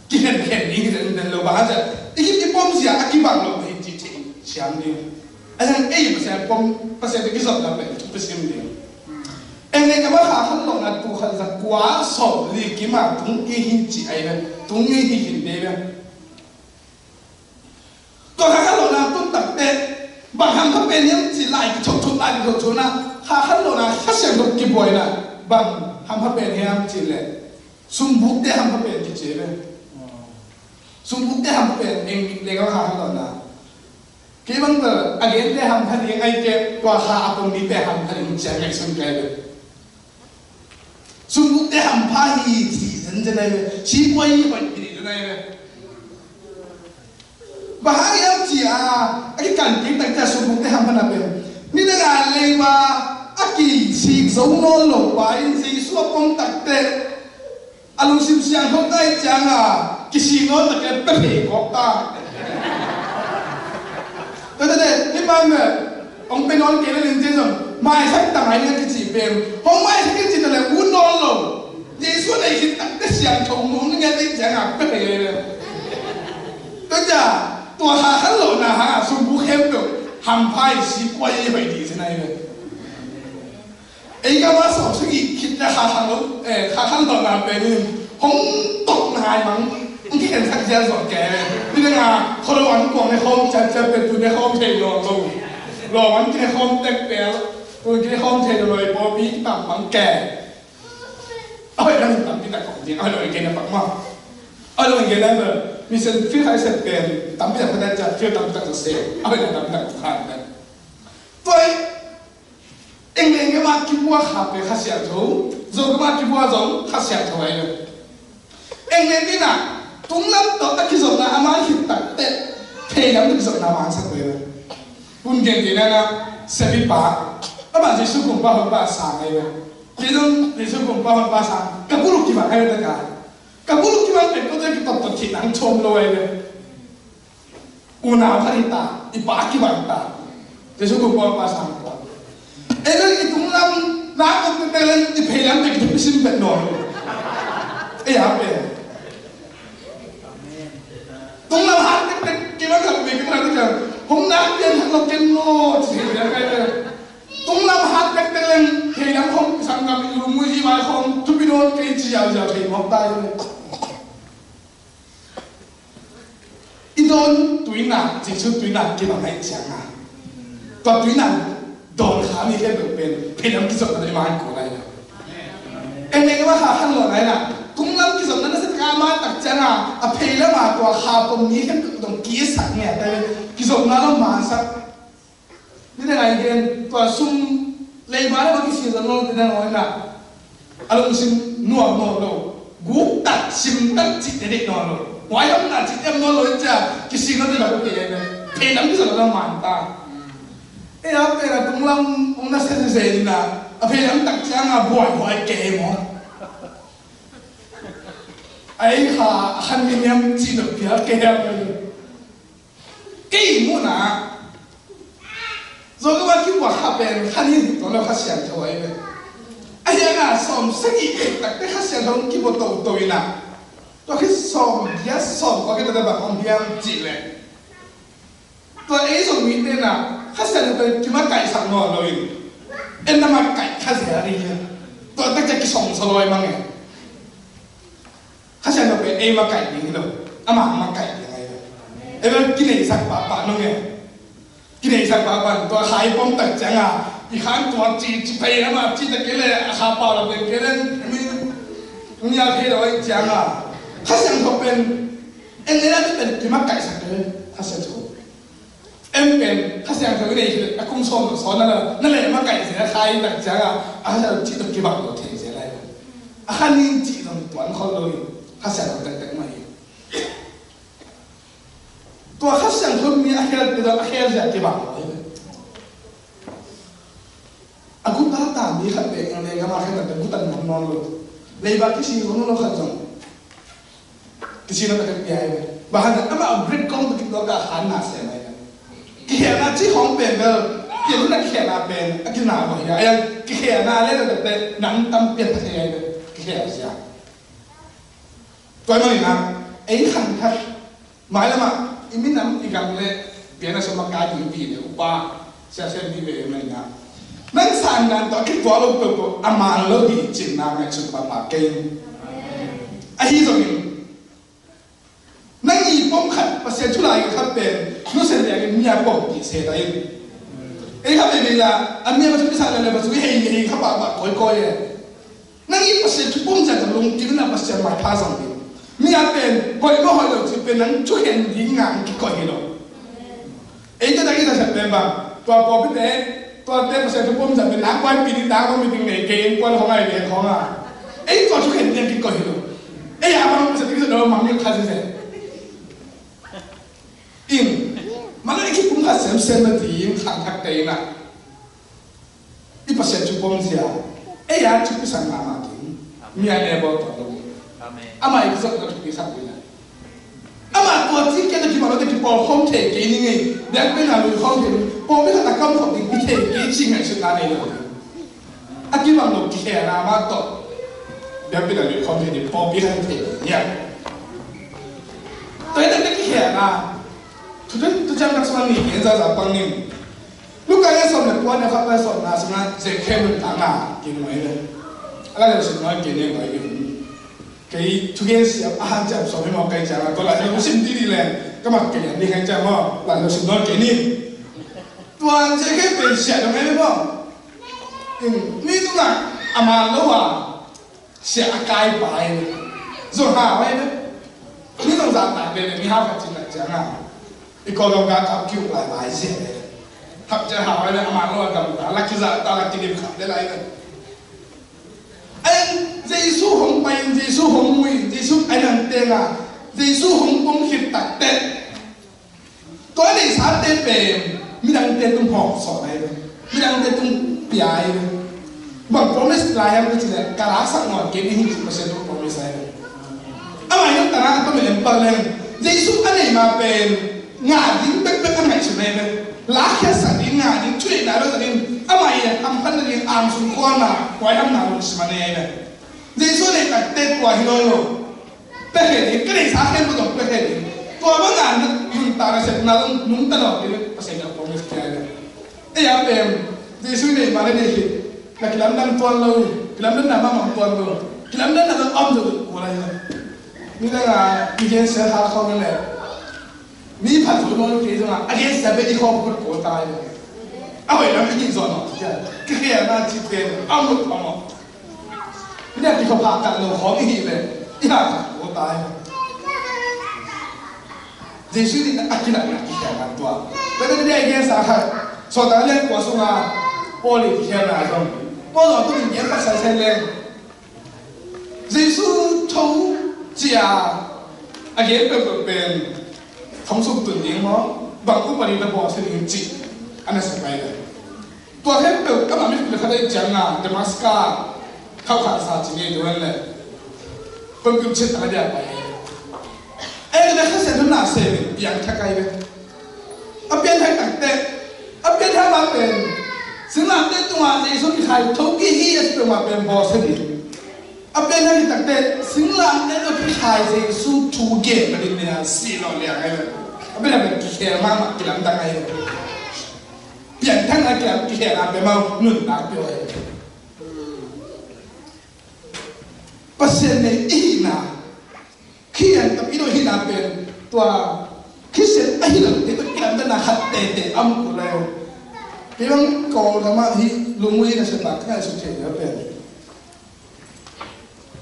กินแค่นี้กินเราบ้าจะไอ้ที่ปมเสียอากิบังเราไปจีเทเชียงนี่อันยังไอ้ภาษาปมภาษาที่สองน่าเป็นทุกภาษาเดียว anh này cái mà khăn lồng là tu khăn là quá sầu đi cái mà tung cái hình chỉ ấy này tung cái hình đấy này còn khăn lồng là tu tập đấy bằng hàng các bên những chỉ lại chụp lại chụp na khăn lồng là phát triển được cái bồi là bằng hàng các bên em chỉ là sung bút để hàng các bên cái chế này sung bút để hàng các bên anh này cái khăn lồng là cái vấn đề again để hàng các bên ai cái qua hạ công đi để hàng các bên chế cái sung cái đấy sung bút để hàng phá hi chỉ dân dân này chỉ quay quay cái này bà hai em chỉ cái cảnh cái tại sao sung bút để hàng phá bênนี่ได้งานเลยว่าอากีสีสงนหลงไปสีสวปงตักเตะอารมณ์สิบเสียงเขาได้จังกิสีนตะเกียบเป็นเหตุของตาแต่ที่บ้านเนี่ยองเป็นนอนเกล้าเล่นเจ๊ส่งไม่ใช่ต่างไอ้เนี่ยกิสีเป็นห้องไม่ใช่กิสีแต่ละวุ่นนอนหลงเยซูในคิดตักแต่เสียงชงงงนี่ไงได้จังเป็นเหตุเลยก็จะตัวหาขันหลงนะฮะสมบูรณ์เข้มแบบทำพายสีกวยไปดีใช่ไหมเลยไอ้ก็ว่าสอบสิ่งคิดจะหาทางลบหาขั้นตอนนั้นไปนี่ผมตกนายมั้งมันที่เห็นสักเจ้าสอนแกนี่นะงาคนละวันกวางในห้องจะเป็นตัวในห้องเทนรอลงรอวันที่ในห้องเต็กเปล่าตัวที่ในห้องเทนเลยพอมีต่างมังแก่เอาไปนั่งต่างที่ต่างของจริงเอาเลยเกณฑ์ปักมากเอาเลยเกณฑ์นั้นเลยมีเส้นฟิลไฮเซตเป็นต่างที่ต่างประเทศจะฟิลต่างจะเสียเอาไปต่างที่ต่างผ่านนั้นตัวเองก็มาคิดว่าขับไปข้าเสียถูจงก็มาคิดว่าจงข้าเสียถูไว้เลยเองนี่นะตุ้งล้ำต่อตะกี้จงนะอามาหิดตัดเตะเพย์ล้ำตะกี้จงนะมาสักเลยคุณเก่งดีนะเสบิปะอามาจะสู้กับบ้าคนบ้าสางเลยที่ต้องจะสู้กับบ้าคนบ้าสางกับผู้ลูกที่มาให้ได้กันกับผู้ลูกที่มาเป็นก็จะกินตัดที่หนังชมเลยอุณาพันตาอีปากิบันตาจะสู้กับบ้าคนบ้าสางเอ้ยนี่ตุ้งล้ำน้ำก็เป็นเรื่องที่เพย์ล้ำตะกี้ที่ซิมเป็นนอนเอ้ยอะไรตุ้งล้ำหันเป็นกี่วันกับเด็กกันนะผมนักเรียนเราเก่งโน่สิอะไรเลยตุ้งล้ำหันเป็นเรื่องเพย์ล้ำของสังกัดลุงมือที่มาของทุกปีโน่เกจิยาวๆเพย์มองตายเลยอีโดนตุยหนักจิตชุดตุยหนักกี่วันไหนเสียงอ่ะตัวตุยหนักโดนขามีแค่แบบเป็นเพลำกิจสำนักมากูอะไรเนี่ยเอ็งก็ว่าขาขันหล่อไหนน่ะกุ้งลำกิจสำนักนั่นสิการมาตักจังอ่ะเพลำมากว่าขาตรงนี้แค่ตรงกี้สักเนี่ยแต่กิจสำนักเรามาสักนี่ได้ไงเกณฑ์ตัวซุ่มเลยมาแล้วกิจสำนักที่นั่นว่าน่ะอารมณ์ซิมนัวโลกูตัดซิมตัดจิตเด็กนัวโลวายทำหน้าจิตเอ็มนัวโลจ้ะกิจสำนักที่เราเพลเพลำกิจสำนักเรามาตาเอ้ยแต่ละตุ้งลำองค์นั้นเสียๆนะอภัยน้ำตักจ้างบ่อยเกมอ๋อไอ้ข้าขันนี้ยังจีนเพียเกมเลยเกมมุ่งนะเราก็ว่าคิดว่าข้าเป็นขันนี้ตอนเราข้าเสียงเท่าไหร่เลยไอ้ยังอ่ะสมสักอีกแต่แต่ข้าเสียงเราคิดว่าโตๆนะตัวคิดสมเยอะสมก็คิดว่าแบบองค์ยังจีนเลยตัวไอ้สมมีเต้นอ่ะข้าเสียงเป็นที่มาไก่สักหน่อยเลยเอ็นน่ะมาไก่ข้าเสียอะไรเงี้ยตัวตั้งใจกิส่งสลอยมั้งไงข้าเสียงเป็นเอ็มาไก่ยังไงเลยอามาไก่ยังไงเลยเอ็มกินไอ้สักปะน้องไงกินไอ้สักปะตัวขายป้อมตัดจังอ่ะอีกครั้งตัวจีไปแล้วมาจีตะเกียเลยข้าเปล่าเราเป็นเกล้นมีอยากให้เราไอ้จังอ่ะข้าเสียงเขาเป็นเอ็นนี่น่าจะเป็นที่มาไก่สักเลยข้าเสียงถูกเอ็มเป็นข้าเสียงเขาเนี่ยคือคุ้มชมสอนนั่นแหละมาไก่เสียใครตักจังอ่ะอาจจะจีตะเกียบเราเทเสียอะไรอานี่จีตรงตัวนั้นเขาเลยข้าเสียงเขาแต่งมาอยู่ตัวข้าเสียงเขามีอาการเป็นอาการเสียเกียบเลยอากุตาตามีขัดเองอะไรก็มาแค่แต่กุตันนอนเลยเลยบางทีสิ่งของเราขัดจังที่สิ่งนั้นก็เป็นยังไงบ้านนั้นมาเอาบริกกองตะกี้เราก็หันหน้าเสียไหมเขียนที่ของเป็นเบลเขียนนั่นเขียนมาเป็นกินหนาบ่อยอย่างเขียนหน้าเล่นแต่หนังตั้มเปลี่ยนอะไรเลยเขียนเสียตัวน้อยนะไอ้ขันทัดหมายแล้วมาอีมินน้ำอีกอย่างเลยเปลี่ยนอะไรสมการอยู่ปีเดียวป้าเสียเส้นที่เบลไม่นะ นั่งสานกันต่อคิดตัวเราตัวอามาเราดีจริงนะแม่ชุดปาปาเก่งไอ้ที่ตรงนี้นั่งอีป้อมขัดประเสริฐชุลายครับเป็นรู้สึกอย่างนี้มีอาป้อมกี่เศษอะไรไอ้ครับเป็นเวลาอันนี้มันจะพิจารณาเลยมันจะให้เองครับแบบค่อยๆนั่งอีประเสริฐชุดป้อมจะลงกินน้ำประเสริฐมาพาสังเกตมีอาเป็นพอเราเราจะเป็นนั่งช่วยเห็นยิงงานกี่ก่อนเห็นหรอไอ้ก็ได้ที่จะฉันเป็นบ้างตัวปอพิเตตัวเต้ประเสริฐชุดป้อมจะเป็นนักวันปีนี้นักวันมีถึงไหนเก่งกว่าของไอ้เด็กของอ่ะไอ้ตัวช่วยเห็นยังกี่ก่อนเห็นหรอไอ้ยามันประเสริฐที่จะโดนมันยังขาดเสียอินมันเลยคิดผมกับเซมเซนมาดีขังทักเตยนะอีประเสริฐชุดป้อมเสียไอ้ยาชุดพิสังมามาถึงมีอะไรบ้างตัวเราอามาอีกสักตัวที่สักตัวนะอามาตัวที่แกจะคิดว่าเราจะคิดพอห้องเทกนี่ไงเด็กเป็นอะไรห้องเทกพอไม่ทันตะกำของดิ้งเทกจริงไงชุดนั้นเลยอากิบังเราแค่นามาต่อเด็กเป็นอะไรห้องเทกพอไม่ทันเทกเนี่ยแต่เด็กแค่นาทุกท่านทุกท่านนักสมาธิเห็นใจจากปังนิ่มลูกการเรียนสอนเนี่ยตัวเนี่ยเขาไปสอนนะสมาเจแค่มันต่างนากินไว้เลยอะไรเราสอนกินเนี่ยไว้กินcái chú kia sẽ chạm số với một cái chạm là còn lại nó xin đi đi lên các mặt cái nhận đi cái chạm mà là nó xin nói cái ní toàn sẽ cái biển sẽ được nghe không ní tức là mà nó vào sẽ cài bài rồi hào ấy đấy ní tổng dạng đại về ní hào phải chính là chẳng nào thì còn lòng gà thắp kêu lại bài gì đấy thắp cho hào ấy đấy mà nó cầm cả là cái dạng ta là cái điểm khẳng đấy lại anh Giêsu không bay Giêsu không mui Giêsu anh làm tên à Giêsu không bông hiệp tạc tên có này sáng tên về mi đang tên tung họp sọ này mi đang tên tung bìa này bằng promise là em cái gì đấy cả lá sắc ngọt cái này mà sẽ tung promise này à mà những cái tôi mình bật lên Giêsu anh này mà về ngã dính bếch bếch anh này chuyện này đấy lá kia sản đi ngã dính chuyện nào đó sản đi à mà vậy âm phân là đi am xuống con mà quay âm nào cũng mà này này Giêsu này đặt tên của hình rồi tên cái này sáng thêm một种tên cáiตัวบางงานมันตาเสร็จนั่งนุ่งตลอดเลยภาษาอังกฤษผมไม่เข้าใจเลยไอ้ยาเป็นGiêsu nàyมาเลยดิแต่กิลำนั้นตัวเรากิลำนั้นน่ะมาหมดตัวเรากิลำนั้นน่ะต้องอ้อมดูอะไรนี่ได้ไงมีเจนเสียหาเขานั่นแหละมีผัดถุงนอนกี่จังอ่ะไอ้เจนเสียไปที่คอพูดโกรธตายเลยเอาไว้แล้วไม่ยินสอนหรอกแค่น่าจิตเป็นอ้อมหมดอ้อมหมดเนี่ยที่เขาพากันเราของอีกเลยที่น่าจะโกรธตายGiêsuนี่อักขิณะนี่แค่กันตัวแต่ในเรื่องเกี่ยวกับสาสอนเรื่องกว่าสุราโพลิแค่ไหนตรงพวกเราต้องเรียนภาษาไทยเรื่องGiêsuชูจีอาอาเกนเป็นทำสุขตุนยิ่งมั้งบางคนปฏิบัติบอกสิ่งจีอันนั้นสบายเลยตัวเห็นเป็นก็มันไม่เป็นคดีจังอ่ะเดมัสกาเข้าขาดสาจีนี่ด้วยเลยเป็นกุศลอะไรไปเอ้ยแต่ข้าเสร็จแล้วน่าเสียเปลี่ยนแค่ไกลไปเอาเปลี่ยนให้ตั้งแต่เอาเปลี่ยนให้มาเป็นสิ่งนั้นเต้ตัวGiêsuที่ใครทุกที่ที่จะเป็นมาเป็นบอสดิเอาเปลี่ยนให้ตั้งแต่สิ่งนั้นเต้ตัวที่ใครGiêsuชูเก่งมาดิเนี่ยสี่หล่อเลี้ยงไงเลยเอาเปลี่ยนเป็นกี่แค่มากมากี่ลำดังไงเลยเปลี่ยนทั้งอะไรกี่แค่มาเป็นมาหนุนตาเปลี่ยนเปอร์เซ็นต์ในอีน่ะขี้อันกับอีโดหินาเป็นตัวขี้เสียไอ้หลังที่ตัวกินอันนั้นหัดเตะอ้ำกูเลยพี่บังกอธรรมะที่ลุงวินะเสด็จแค่สุดเฉยเป็น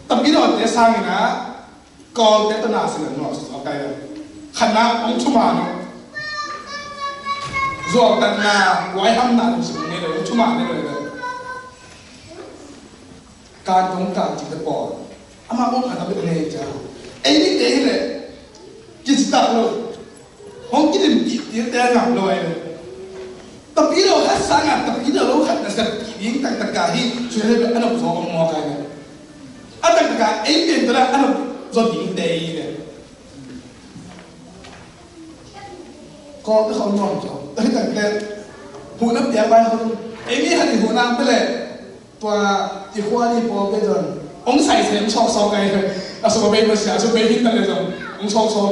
แต่อีโดเตะสร้างนะกอเตะตนาเสนอหน่อสุดท้ายคณะองชุมานุจวบตันนาไว้ห้ามนาสุดนี้เลยชุมาเนี่ยเลยการตรงการจิตปอดอามาบอกขันทำเป็นไงจ้าไอ้นี่เองเลยกิจตัดเลยห้องกินกินแต่หนักเลยแต่พี่เราหัดสร้างแต่พี่เราหัดนั่นสักยิ่งต่างๆที่ช่วยให้อันนั้นสองมองกันอันต่างๆไอ้เป็นตัวนั้นอันนั้นจะยิ่งเตยเลยก็ที่เขานอนจบแต่ที่ต่างๆหัวน้ำเดียวไปเขาไอ้นี่หันหัวน้ำไปเลยตัวอีกคนนี่พอไปจนองใส่เสียงชอกซอกไงเลยอาสมบูรณ์มาเสียอาสมบูรณ์หินนั่นเลยจ้ะองชอกซอก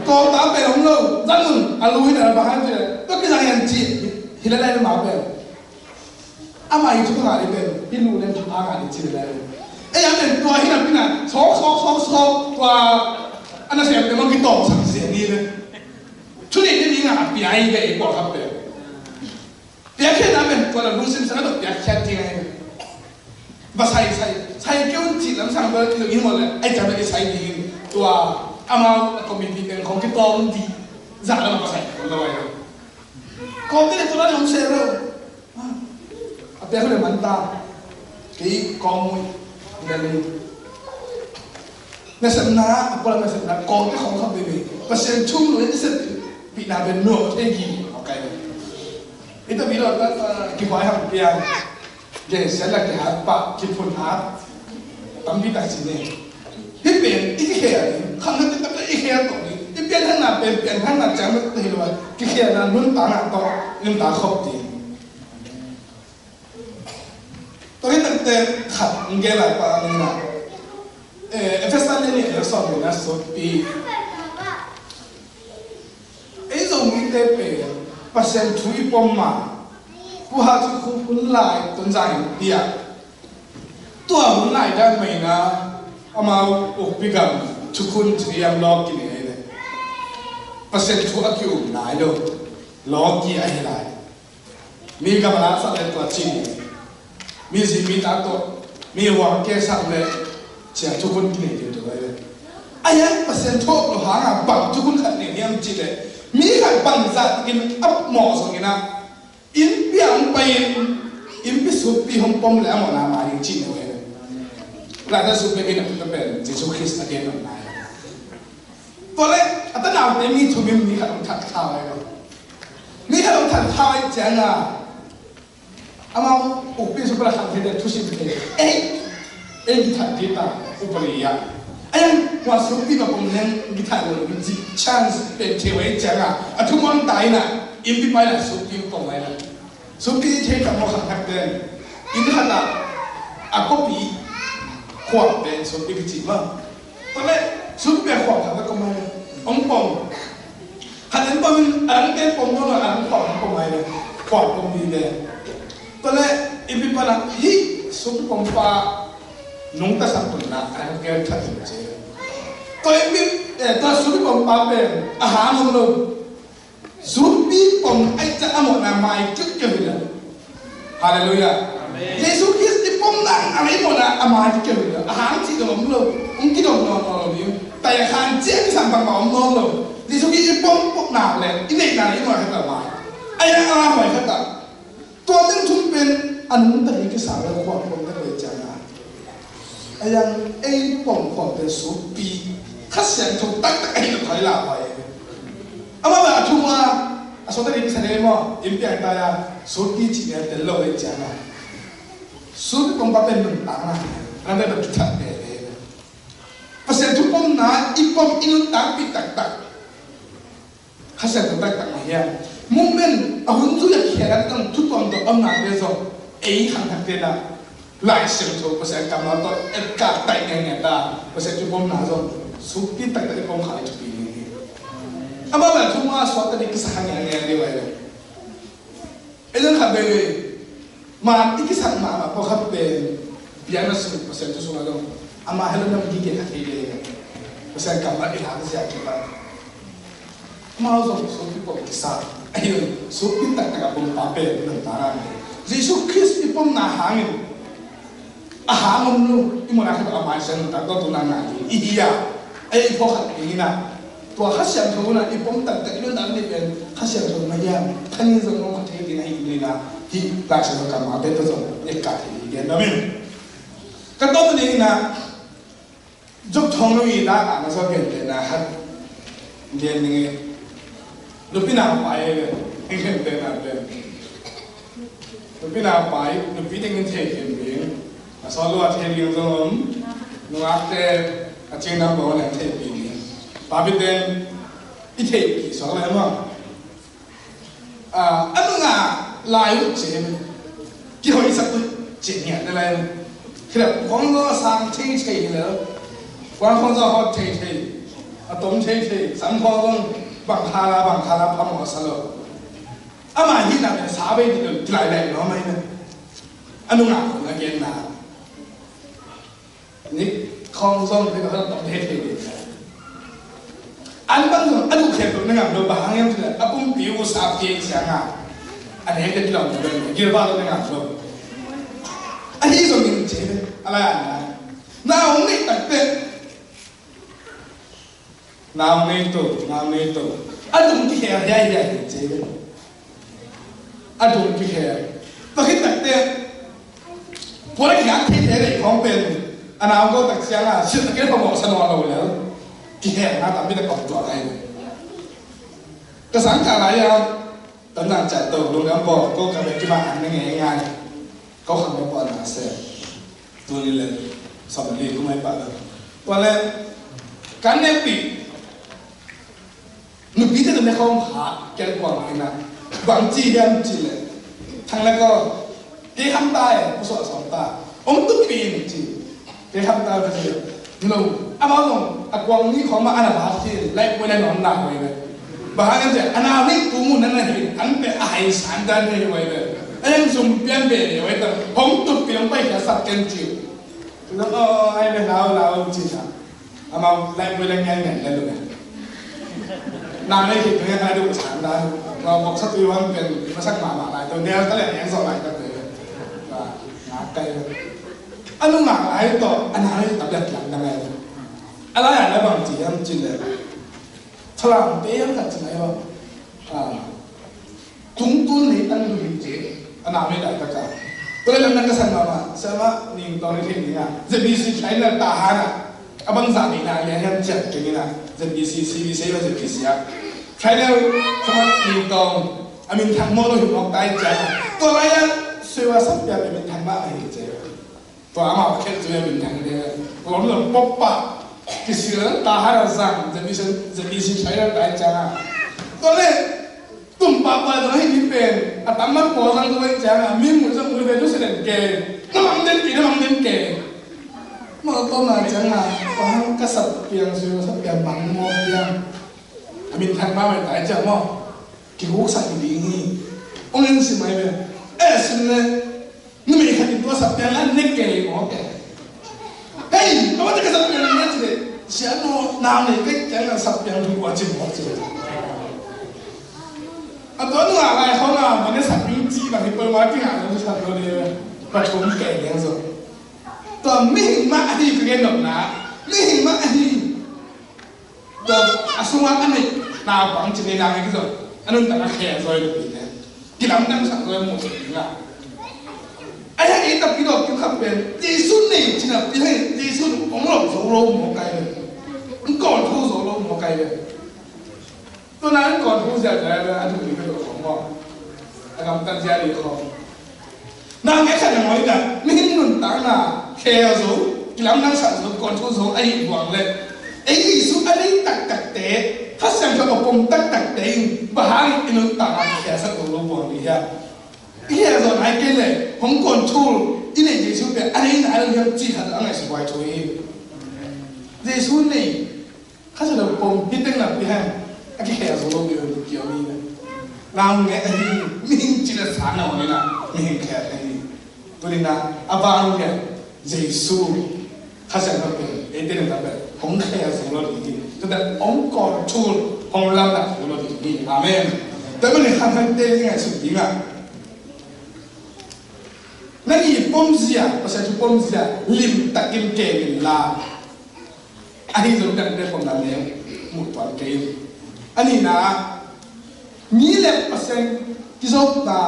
ก็ตามไปองเราจังมึงอาลูหินอะไรบ้างเนี่ยก็คืออย่างจีหินอะไรมาเป็น อามาอยู่ทุกงานเลยเป็นพี่รู้เล่นทุกงานจริงเลยไอ้ยังเป็นตัวที่นั่นพี่น่ะซอกตัวอันนั้นเสียเป็นมันกินต่อสั่งเสียนี่เลยชุดนี้นี่งานปีไอ้เด็กบอกครับเป็นเปียกแค่นั้นเป็นตัวเรารู้สึกสักตัวเปียกแค่จริงไงมาใส่เกี่ยวจิตน้ำสั่งตัวที่เราอินหมดเลยไอ้จำเป็นใส่ดีตัวอามาคอมมิชชั่นของที่ต่อมันดีจ่ายแล้วมาใส่ตัวไว้เลยก่อนที่จะตัวนั้นผมเสียแล้วอาเปียกเลยมันตากี่กองมวยนั่นเองในสัปดาห์อะไรในสัปดาห์ก่อนที่ของเขาไปมีเปอร์เซ็นต์ชุ่มเลยที่สุดปีหน้าเป็นหน่วยเท่กี่โอเคitu bila kita have pian je sela ke ha pa ki phun ha tambi ta sine hi pen iki khe ani khana te ta iki khe to ni ti pian han na pian han na chang te hi lo ki khe na nun ta na to nun ta khop ti to hi tak te khat nge la pa ni na festival ni ni so ni na so pi ei zo mi te pe persen thui pom ma pu ha chu khu hun lai ton zai dia tua hun lai da mai na ama ok bigam chu khun triam log ki ne le persen thu akyu nai do log ki ai lai mi ka bala sa le tua chin mi si mi ta to mi wa ke sa le chia chu khun ki ne de do le ai persen thu lo ha nga bang chu khun khat ne niam chi leมีใครบังจัดกินอับหมอสองนะอินเปียงไปอินพิสุทธิ์ปีหงปมแล้วหมอนามาอย่างจีนเอาไว้หลังจากสุดไปกินอับเป็นเจสุคริสต์อเกนแบบไหนตัวเล็กอัตนาเป็นมีทุบิมมีขนมถัดข้าวไว้ก็มีขนมถัดข้าวไอ้เจ้าอ่ะอามาอุปนิสุปราหันเทเดทุสิบเเอ็งถัดที่ตาอุปริยะไอ้ยังว่าสุดที่แบบผมเล่นกีตาร์เลยมีชันส์เป็นเทวะจังอ่ะทุกวันตายน่ะอินที่ไปน่ะสุดที่ตรงไหนน่ะสุดที่เทกับมอขังทักเดินอินที่ขนาดอ่ะก็ปีขวบเป็นสุดที่จริงมั้งตอนแรกสุดเป็นขวบทำแล้วก็ไม่องปองขนาดปองอันเป็นปองนั่นอันปองก็ไม่เลยขวบปองดีเลยตอนแรกอินที่ไปน่ะฮิสุดปองปานุ่งตาสัมปุนาอันเกี่ยวกับที่เจอตัวเองตัวสุดปองปาเป็นอาหารของเราสุดปีปองไอ้จะอมนามาอีกจุดเดียวเลยฮาเลลูยาเยซูคริสต์ปองนั่งอะไรหมดนะอามาอีกเดียวเลยอาหารที่เราไม่รู้องค์ที่เรานอนอยู่แต่อาหารเจ้าที่สั่งปังปังนอนเราเยซูคริสต์ปองปกหนาเลยอีเด็กนั่นอีกหน่อยให้เรามาไอ้ยังอะไรหน่อยให้เราตัวนึงทุ่มเป็นอันนั้นแต่อีกสามแล้วความปองได้เลยจ้าไอ้ยังไอ้ปองความเป็นสุดปีข้าเสียงถูกตั้งแต่ไอ้เราถอยหลังไปอามาแบบทุ่มมาส่วนที่นี่แสดงว่าอิมพีอันตายสุดที่จีนเป็นโลกเลยจ้าสุดปองเป็นหนึ่งต่างนะนั่นเป็นจุดทัดเองภาษาทุกปองนะอีปองอินุตักปีตักตักข้าเสียงถูกตักตักมาเฮียมุ่งเป็นอาหุ่นจุยเขียนกันทุกปองตัวอำนาจเบสเอ้ขังทักเดินนะหลายเสียงถูกภาษากรรมเราต้องเอ็ดการแต่งเงี้ยตาภาษาจุดปองนะส่วนสุดที่ตักตักปองขายจุดปีนี้อามาแบบทุ่มมาสวัสดิ์กิจสังเงี้ยดีไว้เลยไอ้เรื่องขับไปมาที่กิจสังมาพอขับเป็นเบียร์นั่นสุดภาษาจุดสูงแล้วอามาให้เรานำดีเกตให้เลยภาษากรรมเราอีหลังเสียกี่บาทมาเราส่งสุดที่ปองกิจสังไอ้เรื่องสุดที่ตักตักปองปาเป็นหนึ่งตาร์เยซูคริสต์ที่ปองนาหางอาหารมันรู้ที่มันอาจจะเอามาเสนอแต่ก็ตัวนั้นอีเหี้ยไอ้พวกขัดนี้นะตัวข้าเสียงทูนะอีปมตัดแต่เรื่องนั้นนี่เป็นข้าเสียงทูมาเยี่ยมท่านนี้จะน้องขัดที่ไหนอีกนะที่ราชการมาเป็นตัวเอกการที่เดียนนะมินก็ตัวนี้นะจุดทองลุยนะอ่านสอบเก่งนะฮัทเดียนนี่ลูกพี่นาไปเลยเก่งเป็นอะไรลูกพี่นาไปลูกพี่เก่งเท่เก่งเองสอนลูกเท่เก่งจังลูกอาเต้อาเจนน้ำบ่อเนี่ยเท่ปีนี้ป้าพี่เด่นอีเท่ปีสอนอะไรมั้งอันนู้นอ่ะลายเจมกี่คนอีสักตัวเจเนี่ยอะไรคือแบบความรู้สร้างเท่เท่เลยความรู้เขาเท่เท่อะตอมเท่เท่สังคมบังคาราพัมหัวสลบอามาหินน่ะเป็นสาเบดีเลยหลายๆเนาะไม่เนี่ย อันนู้นคนละเกณฑ์นานี่คลองซ่องที่เขาต้องเทสเลยอันบางส่วนอันนู้นเขียนตัวนึงอ่ะเราบางอย่างที่เลยอาปุ่มผิวสาบเกงเสียงอ่ะอันนี้ก็ที่เราจะเป็นกีฬาตัวนึงอ่ะเราอันนี้ส่วนหนึ่งเจ็บอะไรอ่ะน้าองค์นี้ตัดเป็นน้าองค์นี้ตัวอันนู้นที่แค่ใหญ่เจ็บอันนู้นที่แค่ตอนที่ตัดเป็นพอได้อยากที่จะได้ของเป็นอันนั้นก็ตัดเสียงอ่ะชื่อตะเกียบพอบอกสนองเราแล้วที่แค่น่าทำไม่ได้ก่อนตัวอะไรเลยกระสังการอะไรอ่ะตอนนั้นจัดตัวลงน้ำบ่อก็กระเบื้องที่บ้านนั่งง่ายๆก็ขังไว้ก่อนนะเสียตัวนี้เลยสอบเรียนก็ไม่ปะเลยตัวแรกการเนปิหนุ่มพี่จะเป็นเขาหาแกนกว่าไงนะบางจีเดียมจีเลยทั้งแล้วก็ที่ทำได้ผู้สอนสอนตาตุ้ปีนจีที่ทำได้ก็คือเราอาบ้าลงอากวางนี่ของมาอันนั้นที่ไล่ไปไล่นอนหนักไว้เลยบางอย่างจะอันนั้นตัวมุนนั่นเองอันเป็นอาหารสันดานเลยไว้เลยไอ้ยังสุ่มเปลี่ยนไปไว้แต่ผมตุ้ปีนไปแค่สักเกนจิแล้วก็ไอ้เนี่ยเราจีน่ะอามาไล่ไปไล่ไงเนี่ยไล่ดูเนี่ยนานไม่คิดถึงอะไรดูสันดานเราบอกสักทีว่าเป็นมาสักหมาอะไรตัวเนี้ยก็เลยยังสบายกันเลยหาไกลอันนู้นหมาอะไรต่ออันนั้นตับเล็กหลังยังไงอะไรอะไรบางทีอันจริงเลยทลังเตี้ยกันจริงไหมวะตุ้งตุ้นนี่ตั้งดูจริงอันนั้นไม่ได้ตะการตัวเรื่องนั้นก็สั่งมาใช่ไหมนี่ตอนนี้ที่นี่อ่ะจะมีสิ่งใช้ในตาหานะอันสามีนะยังยังเจ็บจริงนะจะมีสิ่งที่จะมีสิ่งใช้ในสมัยนี่ตอนอามินทางโมโลหิมอกได้ใจตัวอะไรอ่ะเชื่อว่าสักอย่างเป็นทางบ้าอะไรเจ๊ตัวอามาแค่ตัวเป็นทางเดียวตัวเราป๊อปปะที่สิ่งตาหาเราสั่งจะมีสิ่งใช้เราได้ใจตัวนี้ตุ่มปะปะตัวให้มีเป็นอาตมาปอสั่งตัวใจมีมือสั่งมือเป็นทุกสิ่งเก่งน้ำมันเด่นปีน้ำมันเด่นเก่งเมื่อต้นมาจังอ่ะตอนนั้นก็สับเปลี่ยนชื่อสับเปลี่ยนบังโมเปลี่ยนอามินทางบ้าไม่ได้ใจมั้งกี่หูสั่งดีนี่องค์นี้สิไม่เป็นสิเนี่ยนี่ไม่ขัดตัวสับเปลี่ยนแล้วนี่เก่งหมอแกเฮ้ยเพราะว่าจะสับเปลี่ยนนี่สิเสียโน่นานเลยก็จังสับเปลี่ยนดูว่าจริงหมอจริงตัวนู้นอะไรเขาน่ะมันเนี่ยสับปิ้งจีบางทีเปิดมาที่หาเราจะสับตัวเดียวประชมแก่ยังสุดตัวไม่เห็นมาอันนี้คือเงินหรอกนะไม่เห็นมาอันนี้ตัวอาสวะอันนี้นาบังจีนนาอะไรก็สุดอันนั้นแต่ละแค่ซอยลูกเนี่ยกินน้ำนั่งสั่งซอยหมดเลยนะไอ้ที่ตับกินดอกกินขับเป็นเยซูนี่จีน่ะพี่ให้เยซูของเราสองโลหมอไก่เลยมันก่อนทูสองโลหมอไก่เลยตัวนั้นก่อนทูเสียใจเลยอันนี้เป็นของพ่อไอ้คำตั้งใจดีของนางแค่ขนาดน้อยกันไม่เห็นหนุนตังน่ะแค่สูกินน้ำนั่งสั่งซอยก่อนทูสองไอ้หวังเลยไอ้เยซูอันนี้ตักเตะถ้าเสียงเขาบอกผมตักเตะบ้านอินุตาแค่สักโลหวังดีฮะอีเรื่องอะไรกันเลยผมก่อนทูอีเนี่ยเยซูเป็นอะไรนะอะไรyangจีฮัดอะไรสิวายช่วยเยซูนี่ข้าจะเราผมพิจารณาพี่ฮะไอ้แค่สโลว์เกี่ยวนี่นะเราเนี่ยไอ้นี่มีจีนสารเอาเนี่ยนะมีแค่ไอ้นี่ตัวนี้นะอาบานเนี่ยเยซูข้าจะเราเป็นไอ้เรื่องแบบผมแค่สโลว์ดีๆแต่ผมก่อนทูผมรับได้สโลว์ดีๆอาเมนแต่เมื่อไหร่ข้าทำได้ยังไงสุดที่อ่ะนั่นอีปมเสียภาษาจุปมเสียลิมตะกิมเกลิลาอันนี้เราดันได้คนละเลี้ยงหมดตัวเกลอันนี้นะมีเล็บภาษาที่ชอบนะ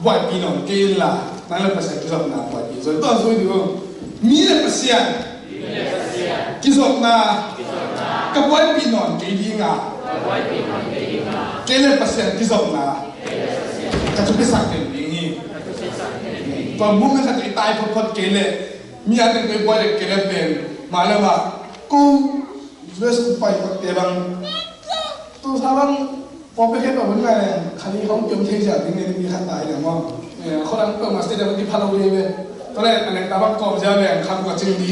วัยปีนอนเกลลานั่นเล็บภาษาที่ชอบนะวัยปีส่วนตัวส่วนเดียวมีเล็บภาษาที่ชอบนะกับวัยปีนอนเกลิงาเกลเล็บภาษาที่ชอบนะกับจุดพิเศษเกลิงตอนมุ่งกันจะตายพอดเกลเลยมีอะไรก็บ่อยเกลเป็นมาแล้วว่ากูเวสกูไปกับเตบังตัวสาบังพอไปแค่แบบนั้นไงคดีเขาเกี่ยวเทจากที่นี่มีขั้นตายเนี่ยมั้งเนี่ยเขาดังเปิดมาสเตเดียมที่พาราเวย์เลยตอนแรกอันนี้ตาบังกอบจะแบ่งคำกับจริงดี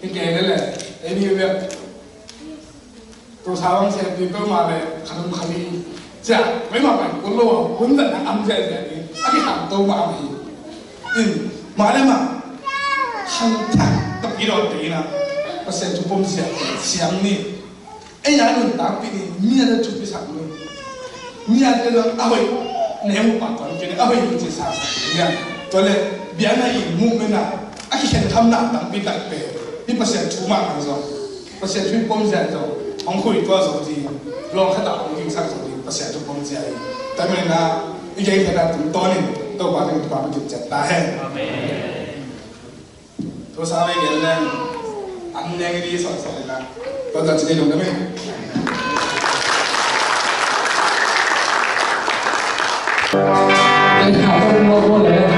ที่เกลนั่นแหละไอ้นี่แบบตัวสาบังเสร็จดีเปิดมาเลยคดีจะไม่มาไปกูรู้ว่าคุณแต่อันเสร็จเนี่ยอันนี้หางตัวมาอีก Malama hantak tapiro teina pasal tu pom siang ni yang tak pilih mian tu bisa ni mian tu awal nemu patron kini awal itu sah ya tole biar naik mumena akhirnya hamna tak pilih pe ni pasal cuma macam pasal tu pom siang tu orang koi tu asal di long kata orang kisah tu pasal tu pom siang tapi na ini kita tu tonin tu pada itu pada kita tahan terus awal jalan anjing ini soal lah kau tak cakap dong kami dan apa mau boleh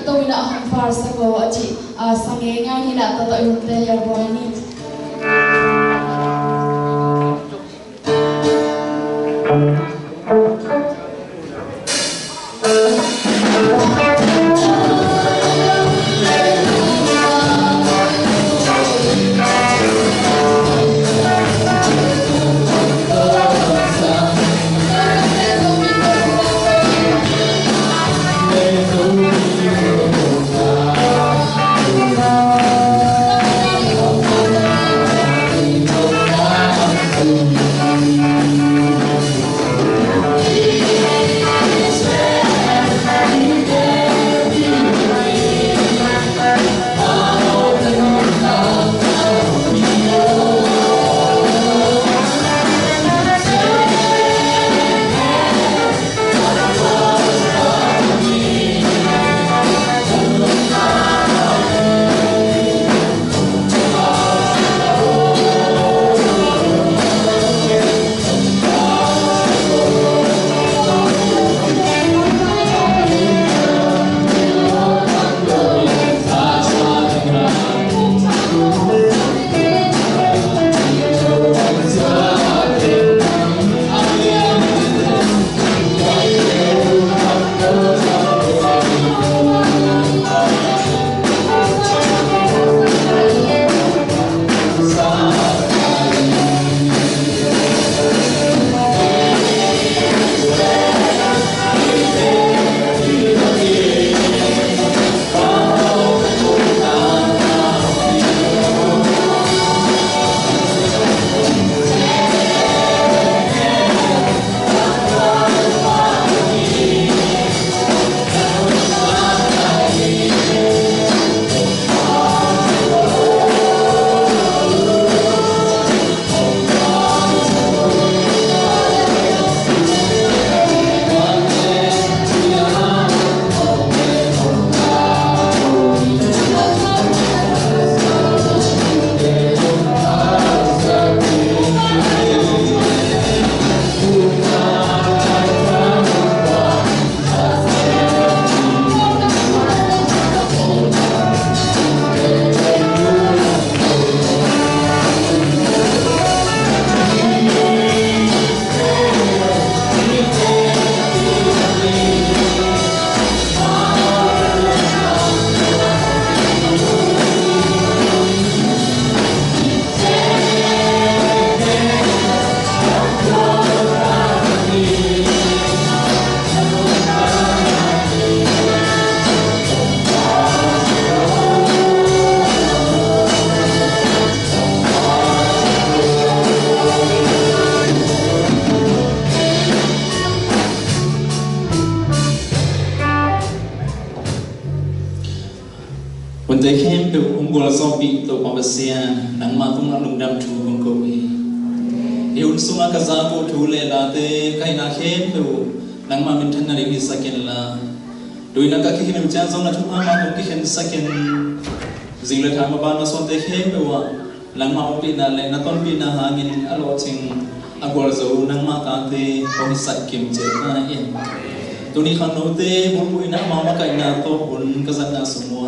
tôi đã học phá sa go chị sang nghe ngay như là tôi tự te ya boy ni วันใจเข้มเปองกุลสอบปีตัวปาเซียนังมาตุงลุงดำทูกงโกวีเออุนสุงากซาโกทูเลลาเตไกนาเข้มเปนังมามินทันนาริกิสักเกนลาโดยนักกินมิจฉาส่งนัทุกอามาตุกิเห็นสักเกนจิงเลทามาบานมาส่งเตเข้มเปว่านังมาอุปินาเลนัตอนปีนาหางินอโลจิงอากวลโซนังมาตาเตปมิสักเกมเจนาเอ็นตัวนี้ขันโนเตบุญบุญนักมามาไกนาโตบุญกษัตริย์นาสมัว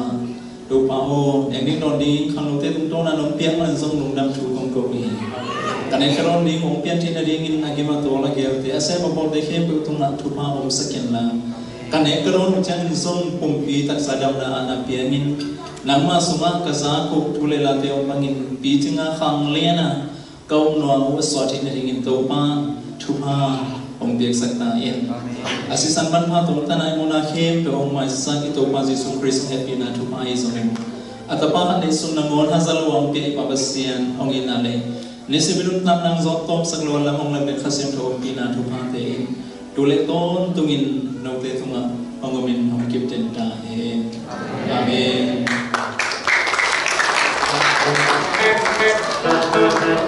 ดูป่าโออย่างนี้นอนดีขันโนเตตุ้งโตนันองเปียงมันส่งลุงดำชูกงโกบีกันในครอนดีองเปียงที่นาดีงินนักเกมาโตละเกลเตอาศัยมาบอกเด็กเห็นเปตุ้งนักทุพาอมสักเกนลากันในครอนจังส่งปุ่มปีตักสะดำนาอาเปียงินนังมาสุมากษาโคทุเลลาเตอปังินปีจิงาขังเลียนะเกาหนัววัสดิ์ที่นาดีงินโตปาทุพาองเบียกสักนาเอ็นอาศิสันบันพาตรงตานายโมนาเข้มเปองมาสักอิโตปาจิสุคริสต์เอปีนาทุพาอิสมิมอัตปาในสุนงอนฮัซาลวังเปียปาเบเซียนองอินาเลนิสิบิลุตนับนางจอตอมสักลวนละองเลเป็นข้าเสียมโทปีนาทุพาเตดูเลต้นตุงินนกเตตุงะองมินองกิบเจนตาเออาเมน